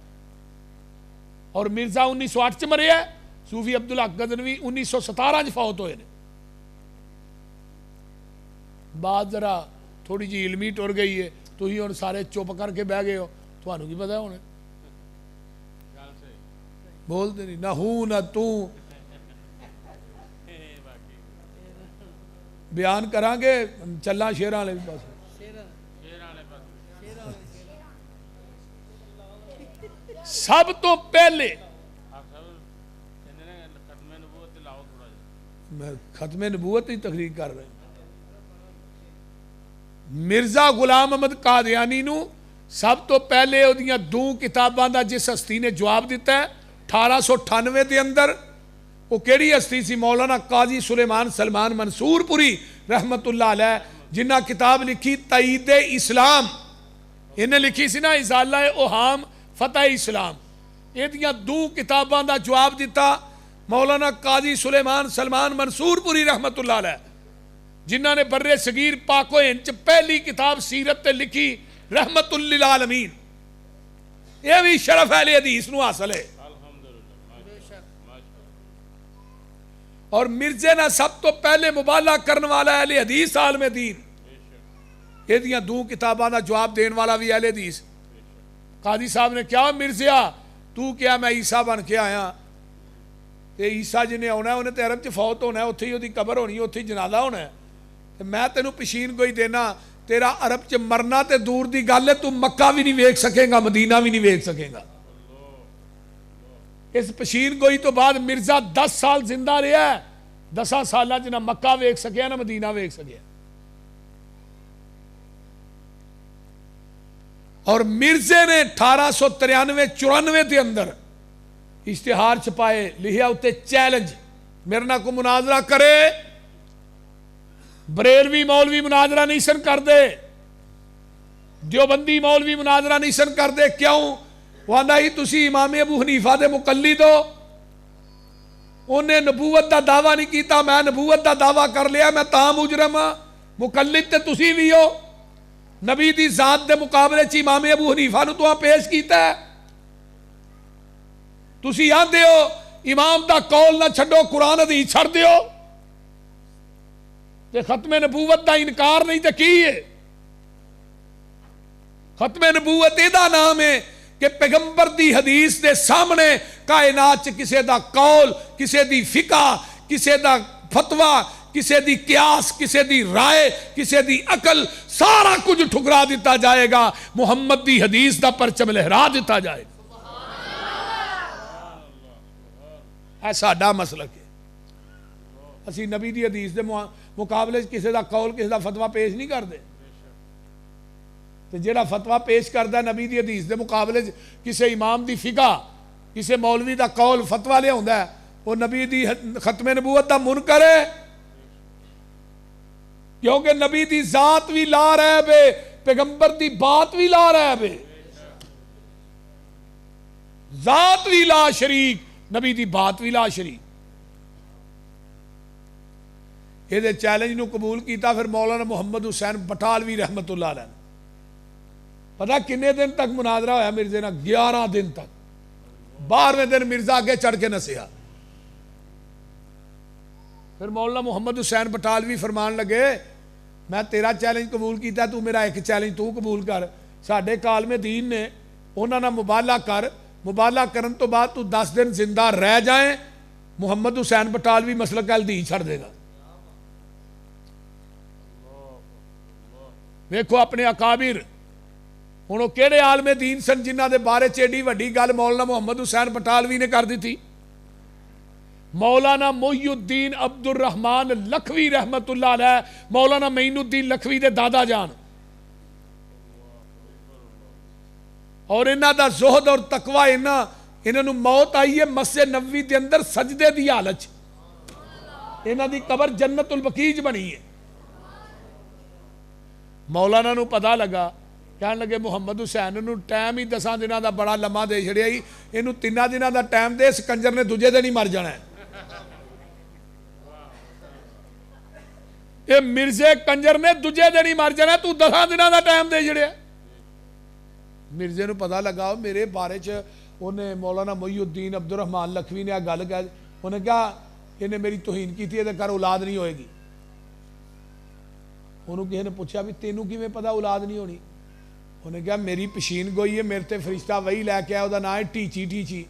A: اور مرزا 1908 چ مرے ہے. صوفی عبدالحق غزنوی 1917 چ فوت ہوئے نے. بات ذرا تھوڑی جی علمی ٹر گئی ہے تو ہی ہن سارے چپ کر کے بہ گئے ہو. تھانوں کی پتہ ہونے بول دے نہیں نہ ہوں نہ تو بیان کران گے چلاں شیراں والے پاس. سب تو پہلے میں ختم نبوت ہی تقریر کر رہا ہوں. مرزا غلام احمد قادیانی نو سب تو پہلے وہ دیاں 2 کتاباں دا جس ہستی نے جواب دیتا ہے 1898 دے اندر. وہ کیڑی ہستی سی؟ مولانا قاضی سلیمان سلمان منصور پوری رحمت اللہ علیہ جنہ کتاب لکھی تائید اسلام. انہیں لکھی سی نا ازالہ اوہام فتح اسلام. یہ دیاں 2 کتاباں دا جواب دیتا مولانا قاضی سلیمان سلمان منصور پوری رحمت اللہ علیہ جنہ نے برے صغیر پاک و ہند پہلی کتاب سیرت تے لکھی رحمت للعالمین. یہ بھی شرف اہل حدیث نو حاصل ہے. اور مرزے نہ سب تو پہلے مبالغہ کرنے والا اہل حدیث عالم دین. یہ دیاں 2 کتاباں دا جواب دین والا بھی اہل حدیث. قاضی صاحب نے کیا مرزیا تو کیا میں عیسیٰ بن کے آیا تے عیسیٰ جنہیں ہونا ہے انہیں تے عرب چ فوت ہونا ہے اتھے ہی وہ دی قبر ہونی ہے اتھے ہی جنازہ ہونا ہے. میں تینوں پشین کوئی دینا تیرا عرب چ مرنا تے دور دی گل ہے تو مکہ بھی نہیں ویکھ سکے گا مدینہ بھی نہیں ویکھ سکے گا. اس پشین گوئی تو بعد مرزا 10 سال زندہ رہا ہے. 10 سالہ جنہ مکہ ویکھ سکیا نہ مدینہ ویکھ سکیا. اور مرزے نے 1893-94 دے اندر اشتہار چھپائے لکھیا ہوتے چیلنج میرے نہ کو مناظرہ کرے. بریلوی مولوی مناظرہ نہیں سن کر دے.
B: دیوبندی مولوی مناظرہ نہیں سن کرتے، کیوں؟ وہ آندا ہی تسی امام ابو حنیفہ دے مقلد ہو، انہیں نبوت دا دعویٰ نہیں کیتا، میں نبوت دا دعویٰ کر لیا، میں تاں مجرم ہاں۔ مقلد تے تسی بھی ہو، نبی دی ذات دے مقابلے چ امام ابو حنیفہ نو تو پیش کیتا ہے۔ تسی آندے ہو امام دا قول نہ چھڈو، قرآن حدیث چھڑ دیو، تے ختم نبوت دا انکار نہیں تے کی ہے؟ ختم نبوت دا نام ہے کہ پیغمبر دی حدیث دے سامنے کائنات چ کسے دا قول، کسے دی فقہ، کسے دا فتویٰ، کسے دی قیاس، کسے دی رائے، کسے دی عقل، سارا کچھ ٹھکرا دیتا جائے گا، محمد دی حدیث دا پرچم لہرا دیتا جائے گا۔ اے ساڈا مسلک ہے، اسی نبی دی حدیث دے مقابلے کسے دا قول، کسے دا فتویٰ پیش نہیں کر دے۔ جیڑا فتویٰ پیش کردہ نبی دی حدیث دے مقابلے کسے امام دی فقہ، کسے مولوی دا قول فتویٰ لے ہوندا ہے، وہ نبی دی ختم نبوت دا منکر ہے، کیونکہ نبی دی ذات بھی لا رہے بے، پیغمبر دی بات بھی لا رہے بے، ذات بھی لا شریک، نبی دی بات بھی لا شریک۔ یہ دے چیلنج نو قبول کیتا پھر مولانا محمد حسین بٹالوی رحمت اللہ علیہ، پتہ کنے دن تک مناظرہ ہویا مرزے نا؟ 11 دن تک۔ 12ویں دن مرزا آگے چڑھ کے نسیا۔ پھر مولانا محمد حسین بٹالوی فرمان لگے میں تیرا چیلنج قبول کیتا، تو میرا ایک چیلنج تو قبول کر۔ ساڈے کالم دین نے انہاں نہ مبالغہ کر، مبالغہ کرن تو بعد تو 10 دن زندہ رہ جائیں، محمد حسین بٹالوی مسلک الدین چھڑ دے گا۔ دیکھو اپنے اکابر ہوں وہ کہڑے عالم دین سن جنہ دے بارے چیڈی وڈی گل مولانا محمد حسین بٹالوی نے کر دی تھی۔ مولانا محی الدین عبد الرحمن لکھوی رحمت اللہ علیہ، مولانا معین الدین لکھوی دے دادا جان، اور انہاں دا زہد اور تقوی، انہاں نو موت آئی ہے مسجد نبوی دے اندر سجدے دی حالت، انہاں دی قبر جنت البقیع بنی ہے۔ مولانا نو پتہ لگا، کہنے لگے محمد حسین نو ٹائم ہی 10 دنوں دا بڑا لمحہ دے چھڑیا ہی، اینو 3 دنوں دا ٹائم دے، اس کنجر نے دوجے دن ہی مر جانا ہے۔ یہ مرزے کنجر نے دوجے دن ہی مر جانا ہے، تو 10 دنوں دا ٹائم دے چھڑیا۔ مرزے نو پتہ لگا میرے بارے چ انہیں مولانا محی الدین عبد الرحمن لکھوی نے گل کہی، انہیں کہا انہیں میری توہین کی تھی، یہ کر اولاد نہیں ہوئے گی۔ انہوں کسی نے پوچھا بھی تینوں کیویں پتہ اولاد نہیں ہونی؟ انہیں کہا میری پشین گوئی ہے، میرے تے فرشتہ وہی لے کے آیا، وہ نام ہے ٹیچی ٹیچی،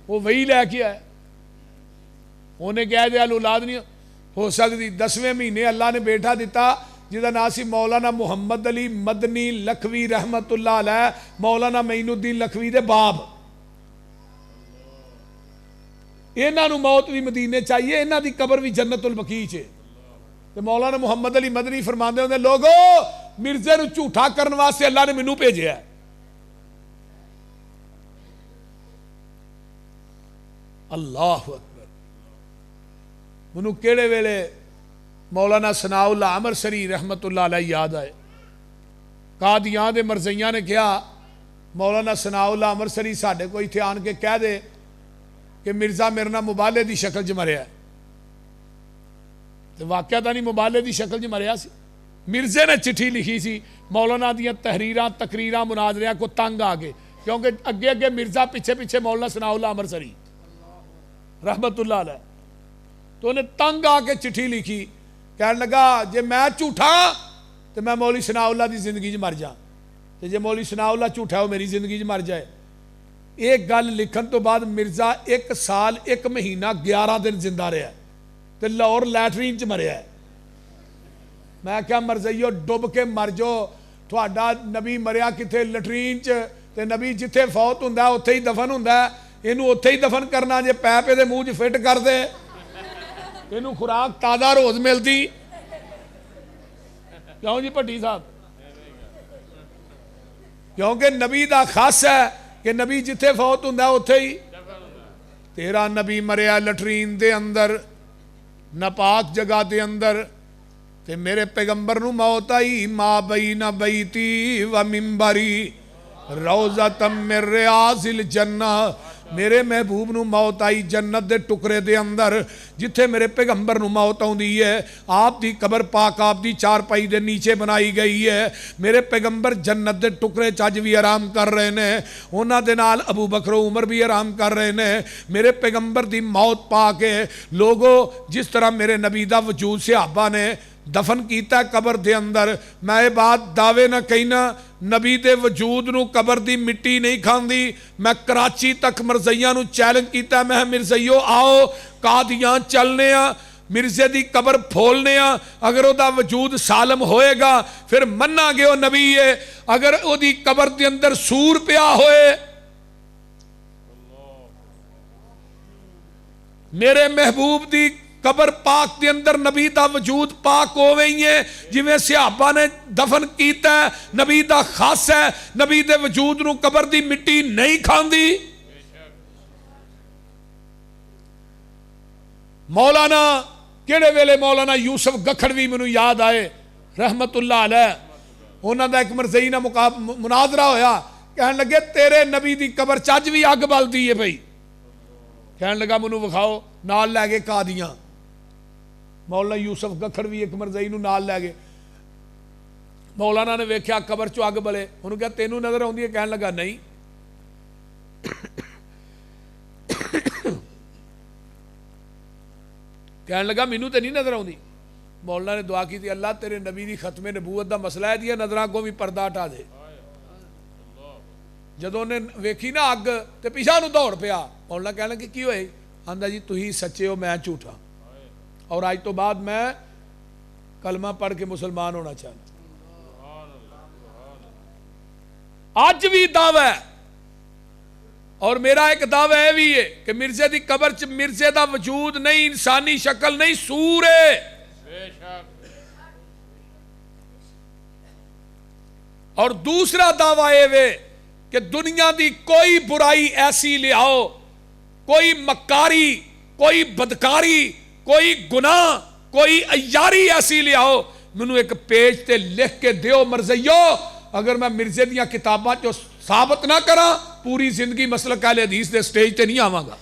B: وہ وہی لے کے آیا۔ انہیں کہا جی اولاد نہیں ہو سکتی۔ 10ویں مہینے اللہ نے بیٹا دیتا جہاں نام سی مولانا محمد علی مدنی لکھوی رحمت اللہ علیہ، مولانا معین الدین لکھوی دے باپ۔ انہاں نو موت بھی مدینے چاہیے، انہاں دی قبر بھی جنت البقیع ہے۔ تو مولانا محمد علی مدنی فرماندے ہوندے لوگو مرزے نو جھوٹا کرن واسطے اللہ نے مینوں بھیجیا ہے۔ اللہ اکبر۔ منوں کیڑے ویلے مولانا ثناء اللہ امرسری رحمت اللہ علیہ یاد آئے، قادیاں دے مرزیاں نے کہا مولانا ثناء اللہ امرسری ساڈے کو ایتھے آن کے کہہ دے کہ مرزا میرے نال مبالے دی شکل چ مریا ہے۔ تو واقعہ تا نہیں مبالے دی شکل چ مریا سی۔ مرزے نے چٹھی لکھی سی مولانا دیاں تحریراں تقریراں مناظریاں کو تنگ آ گئے، کیونکہ اگے اگے مرزا پیچھے پیچھے مولانا ثناء اللہ امرسری رحمت اللہ علیہ، تو انہیں تنگ آ کے چٹھی لکھی، کہنے لگا جے میں جھوٹا تو میں مولوی ثناء اللہ دی زندگی چ مر جا، تو جے مولوی ثناء اللہ جھوٹا وہ میری زندگی چ مر جائے۔ ایک گل لکھن تو بعد مرزا 1 سال 1 مہینہ 11 دن زندہ رہا ہے، تو لاہور لیٹرین چ مریا ہے۔ میں کیا مرزائیو ڈب کے مر جو، تھوڑا نبی مریا کتھے لٹرین چ، تے نبی جتھے فوت ہوندا ہے اوتھے ہی دفن ہوندا ہے، اینو اوتھے ہی دفن کرنا، جے پیپ دے منہ چ فٹ کر دے اینو خوراک تازہ روز ملتی۔ کیوں جی بھٹی صاحب؟ کیونکہ نبی دا خاص ہے کہ نبی جتھے فوت ہوندا ہے اوتھے ہی۔ تیرا نبی مریا لٹرین دے اندر، ناپاک جگہ دے اندر،
A: تے میرے پیغمبر نو موت آئی ما بین بیتی و منبری روضۃ من ریاض الجنہ، میرے محبوب نو موت آئی جنت دے ٹکرے دے اندر، جتھے میرے پیغمبر نو موت آؤندی ہے آپ دی قبر پاک آپ دی چارپائی دے نیچے بنائی گئی ہے۔ میرے پیغمبر جنت دے ٹکرے چج بھی آرام کر رہے نے، انہاں دے نال ابو بکر و عمر بھی آرام کر رہے نے۔ میرے پیغمبر دی موت پا کے لوگو جس طرح میرے نبی دا وجود صحابہ نے دفن کیتا ہے قبر دے اندر، میں بات دعوے نہ کہنا نبی دے وجود نو قبر دی مٹی نہیں کھاندی۔ میں کراچی تک مرزیاں نو چیلنج کیتا ہے، میں مرزیو آؤ قادیان چلنے ہاں، مرزے دی قبر پھولنے ہاں، اگر او دا وجود سالم ہوئے گا پھر مننا گے او نبی ہے، اگر او دی قبر دے اندر سور پیا ہوئے، میرے محبوب دی قبر پاک دے اندر نبی دا وجود پاک ہوئے ہی ہے، جویں صحابہ نے دفن کیتا ہے نبی دا خاص ہے، نبی دے وجود نو قبر دی مٹی نہیں کھاندی۔ مولانا کیڑے ویلے مولانا یوسف گکھڑوی منو یاد آئے رحمت اللہ علیہ، انہاں دا ایک مرزئی نہ مناظرہ ہویا، کہنے لگے تیرے نبی دی قبر چج بھی اگ بل دی ہے بھئی، کہنے لگا منو وکھاؤ، نال لے گئے قادیاں، مولانا یوسف گکھڑوی ایک مرزئی نو نال لے گئے، مولانا نے ویکھیا قبر چو اگ بلے، انہوں کہا تینوں نظر آؤندی ہے، کہنے لگا نہیں، کہنے لگا مینوں تے نہیں نظر آؤندی۔ مولانا نے دعا کی تھی اللہ تیرے نبی دی ختم نبوت دا مسئلہ ہے دیا نظراں کو بھی پردہ ہٹا دے۔ جدوں نے ویکھی نا اگ تے پیچھے نو دوڑ پیا، مولانا کہنے لگے کی ہوئے؟ آندا جی تُہی سچے ہو میں جھوٹا، اور آج تو بعد میں کلمہ پڑھ کے مسلمان ہونا چاہتا۔ آج بھی دعویٰ ہے، اور میرا ایک دعویٰ ہے بھی ہے کہ مرزے دی قبر چ مرزے دا وجود نہیں، انسانی شکل نہیں، سور ہے۔ اور دوسرا دعویٰ ہے کہ دنیا دی کوئی برائی ایسی لے آؤ، کوئی مکاری، کوئی بدکاری، کوئی گناہ، کوئی عیاری ایسی لے آؤ، منو ایک پیج تے لکھ کے دیو مرزیو، اگر میں مرزے دیاں کتاباں جو ثابت نہ کرا پوری زندگی مسلک اہل حدیث دے سٹیج تے نہیں آواں گا۔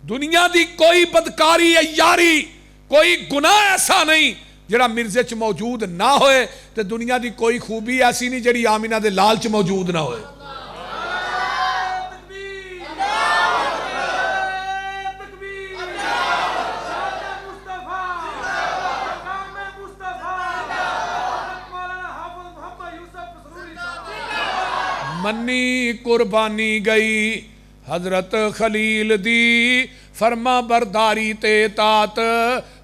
A: دنیا دی کوئی بدکاری عیاری کوئی گناہ ایسا نہیں جڑا مرزے چ موجود نہ ہوئے، تے دنیا دی کوئی خوبی ایسی نہیں جڑی آمینہ دے لال چ موجود نہ ہوئے۔ منی قربانی گئی حضرت خلیل دی، فرما برداری تے طاعت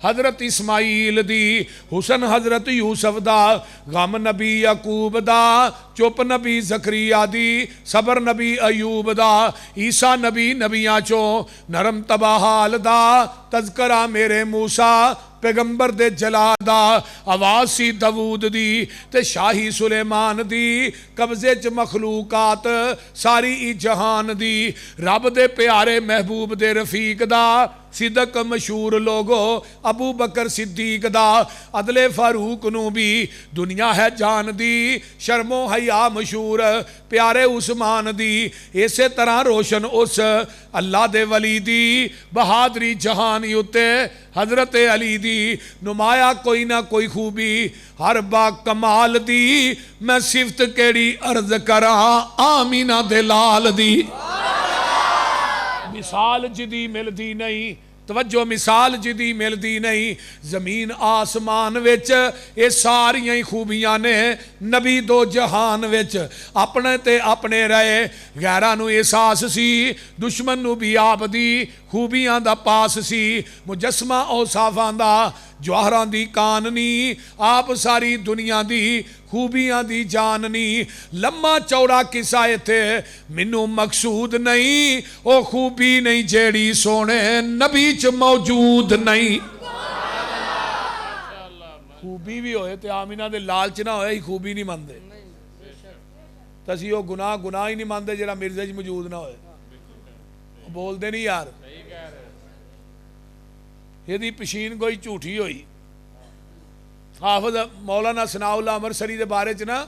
A: حضرت اسماعیل دی، حسن حضرت یوسف دا، غم نبی یعقوب دا، چپ نبی زکریا دی، صبر نبی ایوب دا، عیسیٰ نبی نبیاں چو، نرم تباہال دا، تذکرہ میرے موسیٰ پیغمبر دے جلال دا، آواز سی داود دی تے شاہی سلیمان دی، قبضے چ مخلوقات ساری ای جہان دی، رب دے پیارے محبوب دے رفیق دا، صدق مشہور لوگو ابو بکر صدیق دا، عدل فاروق نو بھی دنیا ہے جان دی، شرم و حیا مشہور پیارے عثمان دی، اسی طرح روشن اس اللہ دے ولی دی، بہادری جہان یوتے حضرت علی دی، نمایا کوئی نہ کوئی خوبی ہر با کمال دی، میں صفت کیڑی عرض کراں آمینہ دے لال دی۔ مثال جدی ملدی نہیں، توجہ مثال جدی ملدی نہیں، زمین آسمان وچ یہ ساریاں خوبیاں نے، نبی دو جہان وچ اپنے تے اپنے رہے، غیرہ نو احساس سی، دشمن نو بھی آپ دی خوبیاں دا پاس سی، مجسمہ اوصافاں دا جوہراں دی کاننی، آپ ساری دنیا دی خوبیاں دی جاننی، لمحہ چوڑا قصہ تھے منو مقصود نہیں، او خوبی نہیں جیڑی سونے نبی چ موجود نہیں۔ خوبی بھی ہوئے تے آمینہ دے لالچ نہ ہوئے ہی خوبی نہیں ماندے، تسی وہ گناہ ہی نہیں ماندے جڑا مرزے چ موجود نہ ہوئے، بول دے نہیں یار۔
B: یہ پشین کوئی جھوٹھی ہوئی. حافظ مولانا ثناء اللہ امرسری دے بارے چ نا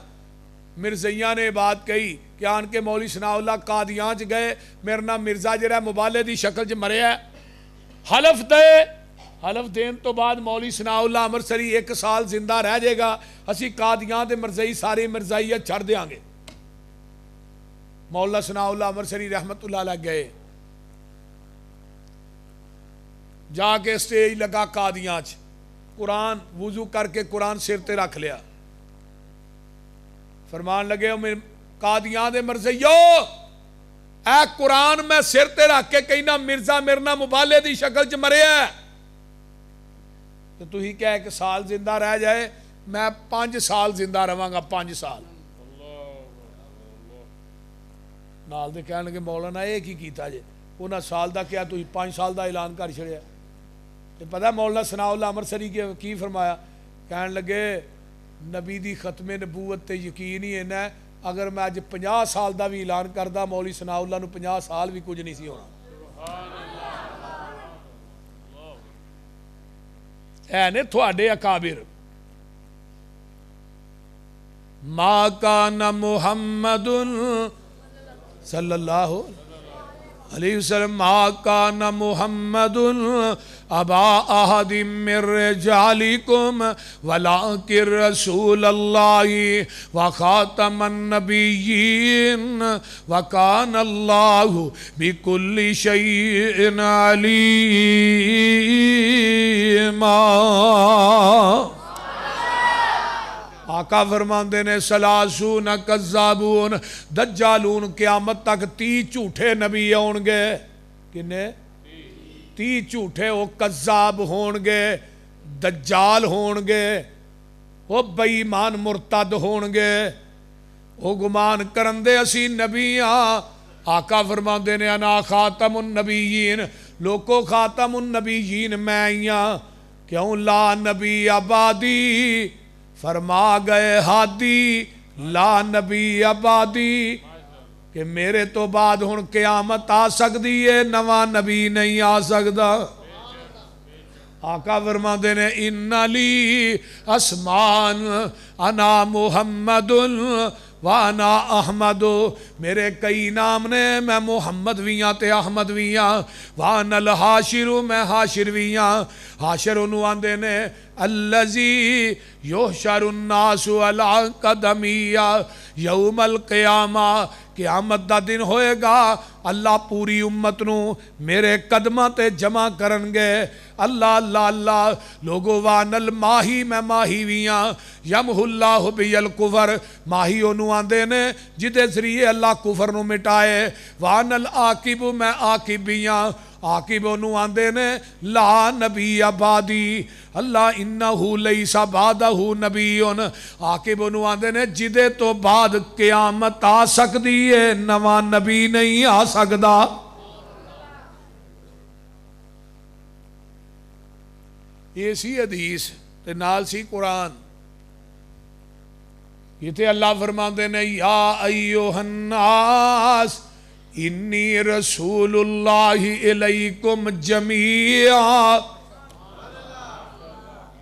B: مرزیاں نے بات کہی کہ آن کے مولوی ثناء اللہ قادیان چ گئے, میرا نام مرزا جڑا مبالے دی شکل چ مریا ہے, حلف دین تو بعد مولوی ثناء اللہ امرسری 1 سال زندہ رہ جائے گا, اسی قادیان دے مرزائی ساری مرزائیت چھڑ دیاں گے. مولانا ثناء اللہ امرسری رحمت اللہ علیہ گئے, جا کے سٹیج لگا قادیان چ, قرآن وضو کر کے قرآن سر تے رکھ لیا, فرمان لگے قادیان دے مرزائیو اے قرآن میں سر تے رکھ کے کہنا مرزا مرنا مبالے دی شکل چ مریا ہے, تو تھی کیا 1 سال زندہ رہ جائے, میں 5 سال زندہ رہاں گا, 5 سال. نال دے کہنے لگے مولانا یہ کی کیتا جے, انہاں سال دا کیا تھی 5 سال دا اعلان کر چھڑیا. تے پتہ مولانا ثناء اللہ امرسری کی فرمایا, کہنے لگے نبی دی ختم نبوت تے یقین ہی اینا ہے, اگر میں اج 50 سال دا بھی اعلان کردا مولوی ثناء اللہ نو 50 سال بھی کچھ نہیں سی ہونا. اے نے تھوڑے اکابر. ما کان محمد صلی اللہ علیہ وسلم ما کان محمد ابا احد من رجالکم ولکن رسول اللہ وخاتم النبیین وکان اللہ بکل شیء علیما. آقا فرماندے نے سلاسون کذابون دجالون, قیامت تک 30 جھوٹے نبی ہون گے. کنے 30 جھوٹے وہ کذاب ہون گے, دجال ہون گے, وہ بے ایمان مرتد ہون گے, وہ گمان کرن دے اسی نبی ہاں. آقا فرماندے نے انا خاتم النبیین, لوکو خاتم النبیین میں ہاں. کیوں لا نبی آبادی, فرما گئے ہادی لا نبی آبادی, کہ میرے تو بعد ہن قیامت آ سکتی ہے, نواں نبی نہیں آ سکتا. آقا فرماندے نے ان لی اسمان انا محمد وانا احمد, میرے کئی نام نے, میں محمد بھی ہاں تے احمد بھی ہاں. وانا الحاشر, میں حاشر بھی ہاں. حاشر انہوں آندے نے الذی یحشر الناس علی قدمیہ یوم القیامہ, قیامت دا دن ہوئے گا, اللہ پوری امت نو میرے قدمہ تے جمع کرن گے. اللہ اللہ اللہ لوگو وان الماہی, میں ماہی ویاں. یمح اللہ بی الکفر, ماہی انہوں آندے نے جدے ذریعے اللہ کفر نو مٹائے. وان العاقب, میں عاقب ویاں. عاقب انہوں آندے نے لا نبی آبادی, اللہ انہو لیسا بعدہو نبیون. عاقب انہوں آندے نے جدے تو بعد قیامت آ سکتی ہے, نواں نبی نہیں آ سکتا. یہ سی حدیث تے نال سی قرآن. یہ تے اللہ فرماندے نے یا ایوہ الناس انی رسول اللہ الیکم جمیعا.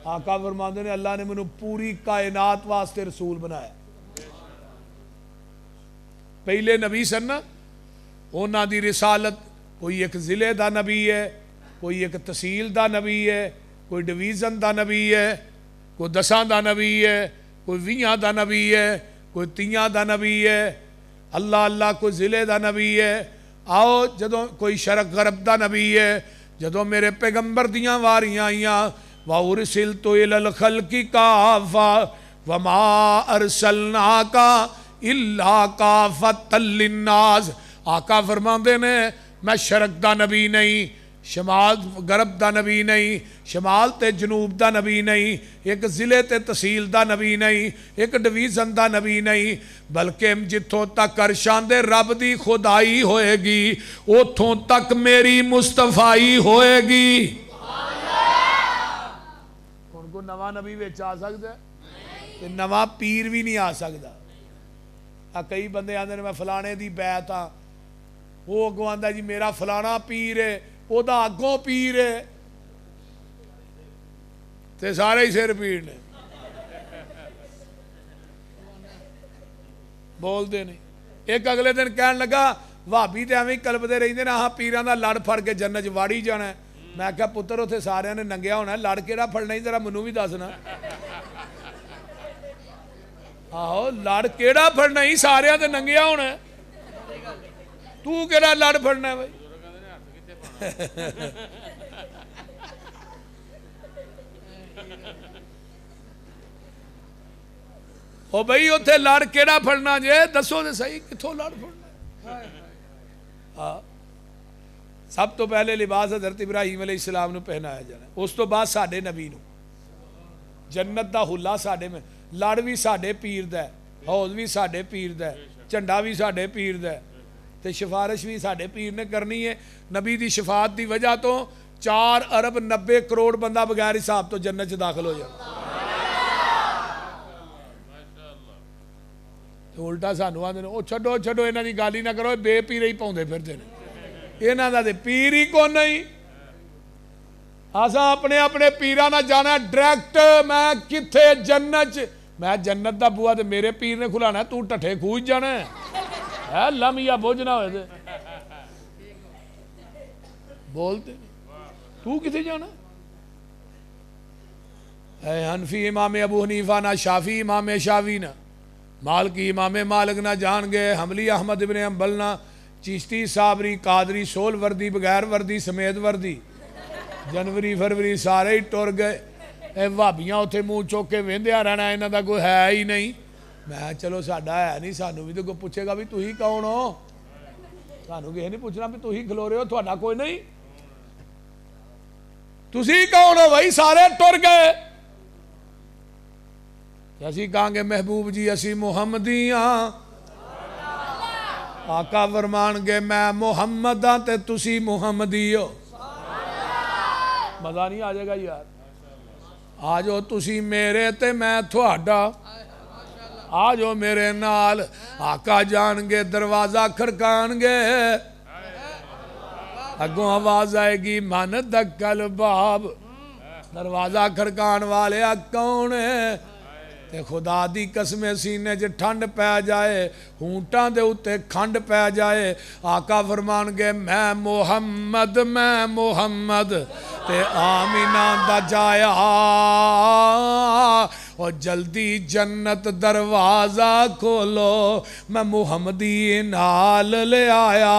B: آقا فرماندے نے اللہ نے منو پوری کائنات واسطے رسول بنایا. پہلے نبی سن نا, اونا دی رسالت کوئی ایک ضلع دا نبی ہے, کوئی ایک تحصیل دا نبی ہے, کوئی ڈویژن دا نبی ہے, کوئی 10 دا نبی ہے, کوئی 20 دا نبی ہے, کوئی 30 دا نبی ہے. اللہ اللہ کوئی ضلع دا نبی ہے. آؤ جدوں کوئی شرق غرب دا نبی ہے. جدوں میرے پیغمبر دیاں واریاں آئیاں وَأُرْسِلْتُ إِلَى الْخَلْقِ كَافَّةً وَمَا أَرْسَلْنَاكَ إِلَّا كَافَّةً لِلنَّاسِ. آقا فرماندے نے میں شرق دا نبی نہیں, شمال غرب دا نبی نہیں, شمال تے جنوب دا نبی نہیں, ایک ضلع تے تحصیل دا نبی نہیں, ایک ڈویژن دا نبی نہیں, بلکہ جتھوں تک عرشاں دے رب دی خدائی ہوئے گی اتھوں تک میری مصطفائی ہوئے گی. کون کو نواں نبی وچ آ سکدا ہے تے نواں پیر بھی نہیں آ سکدا. کئی بندے آندے نے میں فلانے دی بیعت ہاں, وہ اگوں آندا جی میرا فلانا پیر ہے, او دا اگوں پیر ہے. تے سارے ہی سر پیڑ نے بولتے نہیں. ایک اگلے دن کہن لگا بھابی تے ایویں کلپتے رہتے نا ہاں پیران دا لڑ پھڑ کے جنت واڑی جانا ہے. میں کہا پتر اتنے سارے نے ننگیا ہونا لڑ کیڑا پھڑنا ہی ذرا منو بھی دسنا. آہو لڑ کیڑا پھڑنا ہی سارے تے ننگیا ہونا ہے تو کیڑا لڑ پھڑنا ہے بھائی. او بھائی اتنے لڑ کیڑا پھڑنا جے دسو تے صحیح کتوں لڑ پھڑنا. ہاں سب تو پہلے لباس حضرت ابراہیم علیہ السلام نو پہنایا جانا. اس تو بعد ساڈے نبی نو جنت دا حلا ساڈے میں. لڑ بھی ساڈے پیر دا ہے, حوض بھی ساڈے پیر دا ہے, جھنڈا بھی ساڈے پیر دا ہے, تے سفارش بھی ساڈے پیر نے کرنی ہے. نبی دی شفاعت دی وجہ تو 4 ارب 90 کروڑ بندہ بغیر حساب تو جنت چ داخل ہو جائے. الٹا سانو آدھے وہ چھڈو چھڈو یہاں کی گل ہی نہ کرو بے پیرے ہی پاؤندے پھرتے ہیں یہاں کا پیر ہی کون نہیں. اساں اپنے اپنے پیراں نہ جانا ڈائریکٹ. میں کتھے جنت میں جنت دا بوا تے میرے پیر نے کھلانا تو ٹھٹھے کھوج جانا ہے لم یا بوجھ نہ ہوئے دے بولتے تو کتھے جانا. اے حنفی امام ابو حنیفہ نہ شافی امام شافی نہ مالکی امام مالک نہ جان گئے, حنبلی احمد ابن حنبل نہ چشتی صابری قادری سول وردی بغیر وردی سمیت وردی جنوری فروری سارے ہی ٹر گئے. اے بھابیاں اتنے منہ چوک کے وہدیا رہنا یہاں دا کوئی ہے ہی نہیں. میں چلو ساڈا ہے نہیں سانو بھی تو کوئی پوچھے گا بھی تھی کون ہو. سانو کسی نہیں پوچھنا بھی تھی کھلو رہے ہو تھوڑا کوئی نہیں تھی کون ہو بھائی سارے ٹر گئے. اسی کہاں گے محبوب جی اسی محمدی ہاں. آقا فرمان گے میں محمد ہاں تے تسی محمدی ہو. مزہ نہیں آ جائے گا یار. آ جاؤ تسی میرے تے میں تھوڑا آ جاؤ میرے نال. آقا جان گے دروازہ کھڑکان گے اگوں آواز آئے گی من دکل باب. دروازہ کھڑکان والے کون ہے تے خدا دی قسم سینے چ ٹھنڈ پہ جائے ہونٹاں دے اتے کھنڈ پہ جائے. آقا فرمان گے میں محمد تے آمینہ دا جایا اور جلدی جنت دروازہ کھولو میں محمدی نال لے آیا.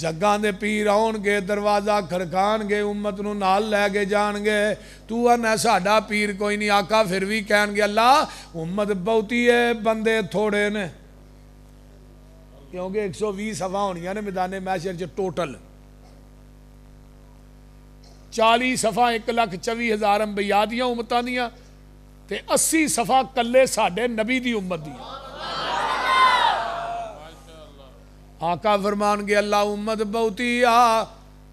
B: جگاں دے پیر آن گے دروازہ کھڑکان گے امت نو نال لے کے جان گے. تو انہیں ساڈا پیر کوئی نہیں. آقا پھر بھی کہن گے اللہ امت بہتی ہے بندے تھوڑے نے کیونکہ 120 صفحہ ہونیاں نے میدان محشر چ ٹوٹل 40 صفحہ 1,24,000 انبیاء دیاں امتاں دیاں تے 80 صفحہ کلے ساڈے نبی دی امت دیاں. آقا فرمان گے اللہ امت بہتی آ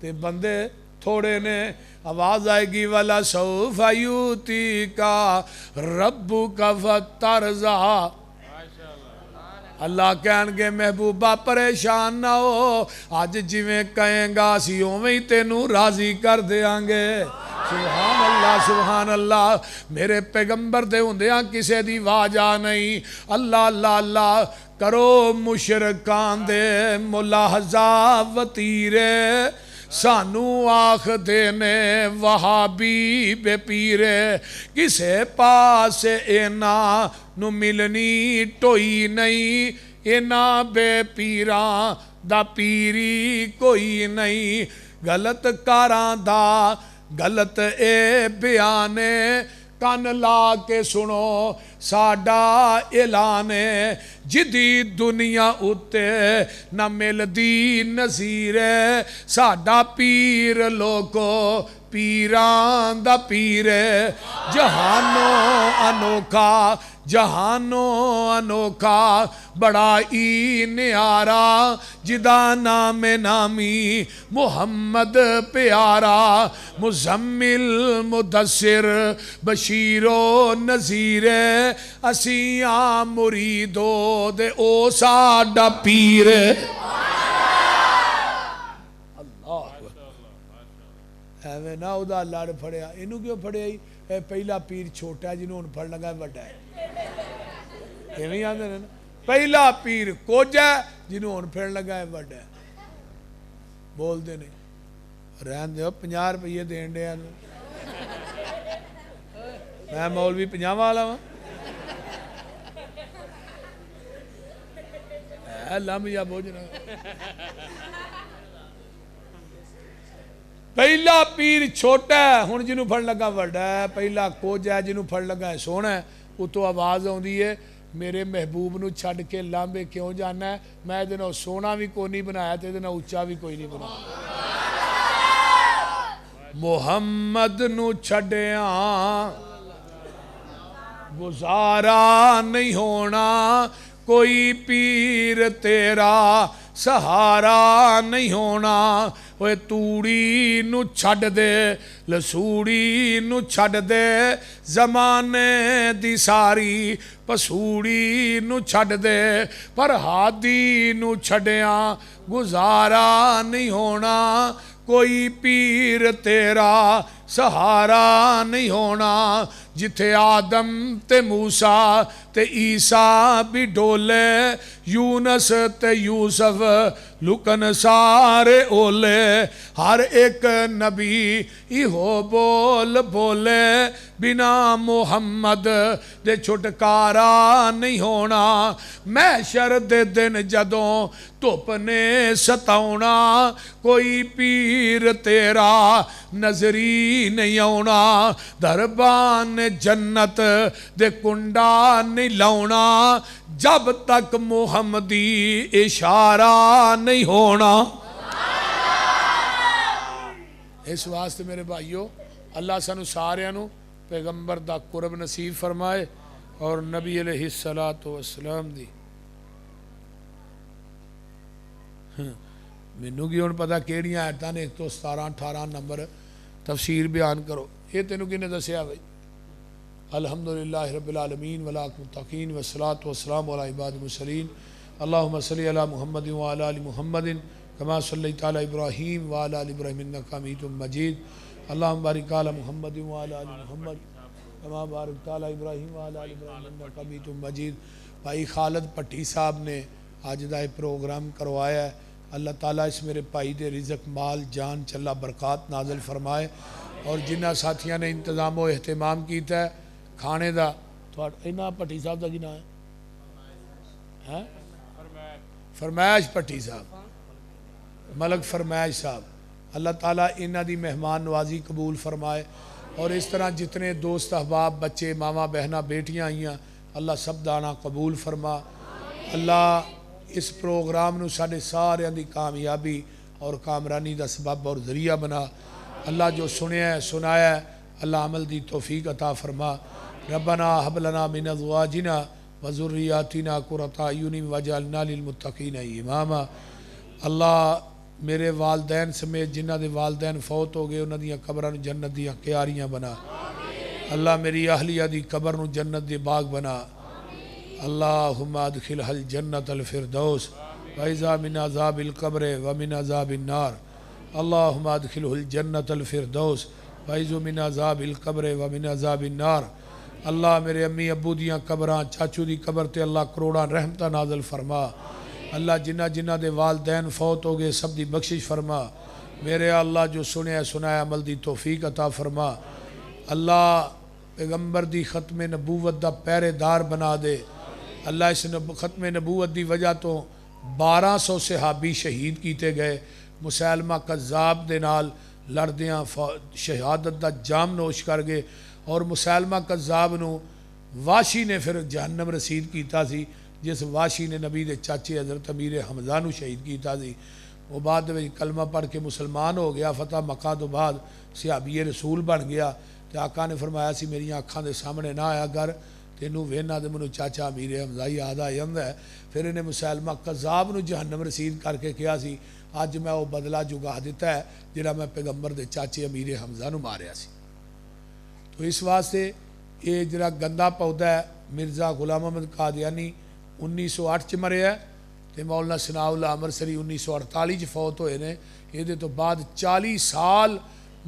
B: تے بندے تھوڑے نے. آواز آئے گی والا سوف یوتیک ربک فترضی. اللہ کہن گے محبوبہ پریشان نہ ہو آج جویں کہیں گا اسی اوویں ہی تینوں راضی کر دیاں گے. سبحان اللہ سبحان اللہ. میرے پیغمبر دے ہوندیاں کسے دی واجہ نہیں. اللہ اللہ اللہ کرو مشرکان دے ملاحظہ وطیرے سانو آخ دینے وہابی بے پیرے کسے پاس اینا نو ملنی ٹوئی نہیں اینا بے پیران دا پیری کوئی نہیں. غلط کاران دا غلط اے بیانے کان لا کے سنو ساڈا اعلان جدی دنیا اتے نہ مل دی نظیر ساڈا پیر لوکو پیران دا پیر جہانوں انوکھا جہانوں انوکھا بڑا ای نیارا جدا نام نامی محمد پیارا مزمل مدثر بشیر و نذیر اسیاں مریدو
A: دے او ساڈا پیر ایویں نہ او دا لڑ پھڑیا اینوں کیوں پھڑیا اے پہلا پیر چھوٹا ہے جنوں ہن پھڑ لگا بڑا ہے ایویں آندے نے پہلا پیر کچھ ہے جنوں ہن پھڑ لگا ہے بڑا ہے بول دے نے رہن دیو 50 روپیے دین ڈیا میں مولوی 50 والا ہاں لم یا بوجھنا پہلا پیر چھوٹا ہے ہن جنوں پھڑ لگا بڑا ہے پہلا کچھ ہے جنوں پھڑ لگا ہے سونا ہے اتوں آواز آندی ہے میرے محبوب نو چھڈ کے لامبے کیوں جانا ہے میں دے نال سونا بھی کوئی نہیں بنایا تے دے نال اونچا بھی کوئی نہیں بنایا محمد نو چھڈیاں گزارا نہیں ہونا کوئی پیر تیرا سہارا نہیں ہونا اوے توڑی نو چھڈ دے لسوڑی نو چھڈ دے زمانے دی ساری پسوڑی نو چھڈ دے پر ہادی نو چھڈیاں گزارا نہیں ہونا کوئی پیر تیرا سہارا نہیں ہونا جتھے آدم تے موسیٰ تے عیسیٰ بھی ڈولے یونس تے یوسف لکن سارے اولے ہر ایک نبی ایہو بول بولے بنا محمد دے چھٹکارا نہیں ہونا محشر دے دن جدوں دھپ نے ستاؤنا کوئی پیر تیرا نظری نہیں آونا دربان جنت دے کنڈا نہیں لاؤنا جب تک محمدی اشارہ نہیں ہونا اس واسطے میرے بھائیو اللہ سانو سارے نو پیغمبر دا قرب نصیب فرمائے اور نبی علیہ السلام دی مینوں کی ہن پتہ کیڑیاں آیتاں نے 117 18 نمبر تفسیر بیان کرو یہ تینوں کنے دسیا بھائی الحمدللہ رب العالمین والمتقین والصلاة والسلام علی عباد المرسلین اللہم صلی علی محمد وعلی آل محمد کما صلیت علی ابراہیم وعلی آل ابراہیم انک حمید مجید اللہم بارک علی محمد وعلی آل محمد کما بارکت علی ابراہیم وعلی آل ابراہیم انک حمید مجید بھائی خالد پٹھی صاحب نے آج دا پروگرام کروایا ہے اللہ تعالیٰ اس میرے بھائی دے رزق مال جان چلا برکات نازل فرمائے اور جنہ ساتھیاں نے انتظام و اہتمام کیتا ہے کھانے دا اینا پٹھی صاحب دا کی نام ہے فرمائش پٹھی صاحب ملک فرمائش صاحب اللہ تعالیٰ انہ دی مہمان نوازی قبول فرمائے اور اس طرح جتنے دوست احباب بچے ماما بہنہ بیٹیاں آئیاں اللہ سب دانا قبول فرما اللہ اس پروگرام نو ساڑھے سارے دی کامیابی اور کامرانی دا سبب اور ذریعہ بنا اللہ جو سنیا ہے سنایا ہے اللہ عمل دی توفیق عطا فرما ربنا حب لنا من ازواجنا وذریاتنا قرۃ اعین واجعلنا للمتقین اماما اللہ میرے والدین سمیت جنہ دے والدین فوت ہو گئے انہاں دیاں قبراں جنت دیاں کیاریاں بنا اللہ میری اہلیہ دی قبر نو جنت دے باغ بنا اللہم ادخلها الجنت الفردوس وإذا من عذاب القبر ومن عذاب النار اللہم ادخلہ الجنت الفردوس وإذا من عذاب القبر ومن عذاب النار اللہ میرے امی ابو دیاں قبراں چاچو دی قبر تے اللہ کروڑاں رحمتہ نازل فرما اللہ جنہ جنہ دے والدین فوت ہو گئے سب دی بخشش فرما میرے اللہ جو سنیا سنایا عمل دی توفیق عطا فرما اللہ پیغمبر دی ختم نبوت دا پہرے دار بنا دے اللہ اس ختم نبوت دی وجہ تو 1200 صحابی شہید کیتے گئے مسیلمہ کذاب دے نال لڑدیاں شہادت دا جام نوش کر گئے اور مسیلمہ کذاب نو واشی نے پھر جہنم رسید کیتا سی جس واشی نے نبی دے چاچے حضرت امیر حمزہ نو شہید کیتا سی وہ بعد میں کلمہ پڑھ کے مسلمان ہو گیا فتح مکہ تو بعد صحابی رسول بن گیا تو آقا نے فرمایا سی میری آنکھاں دے سامنے نہ آیا کر تینوں وینا دے منو چاچا امیر حمزہ یاد آ جاندا ہے پھر انہیں مسیلمہ کذاب نو جہنم رسید کر کے کیا سی اج میں وہ بدلہ جگا دیتا ہے جڑا میں پیغمبر دے چاچے امیر حمزہ نو ماریا سی تو اس واسطے یہ جڑا گندا پودا ہے مرزا غلام احمد قادیانی
B: 1908 ਚ ਮਰਿਆ ਤੇ ਮੌਲਾਨਾ ਸਨਾਉੱਲਾ ਅੰਮ੍ਰਿਤਸਰੀ 1948 ਚ ਫੌਤ ਹੋਏ ਨੇ। ਇਹਦੇ ਤੋਂ ਬਾਅਦ 40 ਸਾਲ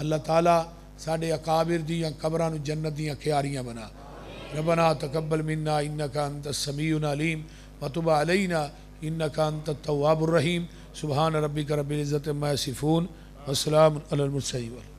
B: ਅੱਲਾਹ ਤਾਲਾ ਸਾਡੇ ਅਕਾਬਿਰ ਦੀਆਂ ਕਬਰਾਂ ਨੂੰ ਜੰਨਤ ਦੀਆਂ ਖਿਆਰੀਆਂ ਬਣਾ। ربنا تقبل منا إنك أنت السميع العليم وتب علينا إنك أنت التواب الرحيم سبحان ربك رب العزة عما يصفون وسلام على المرسلين.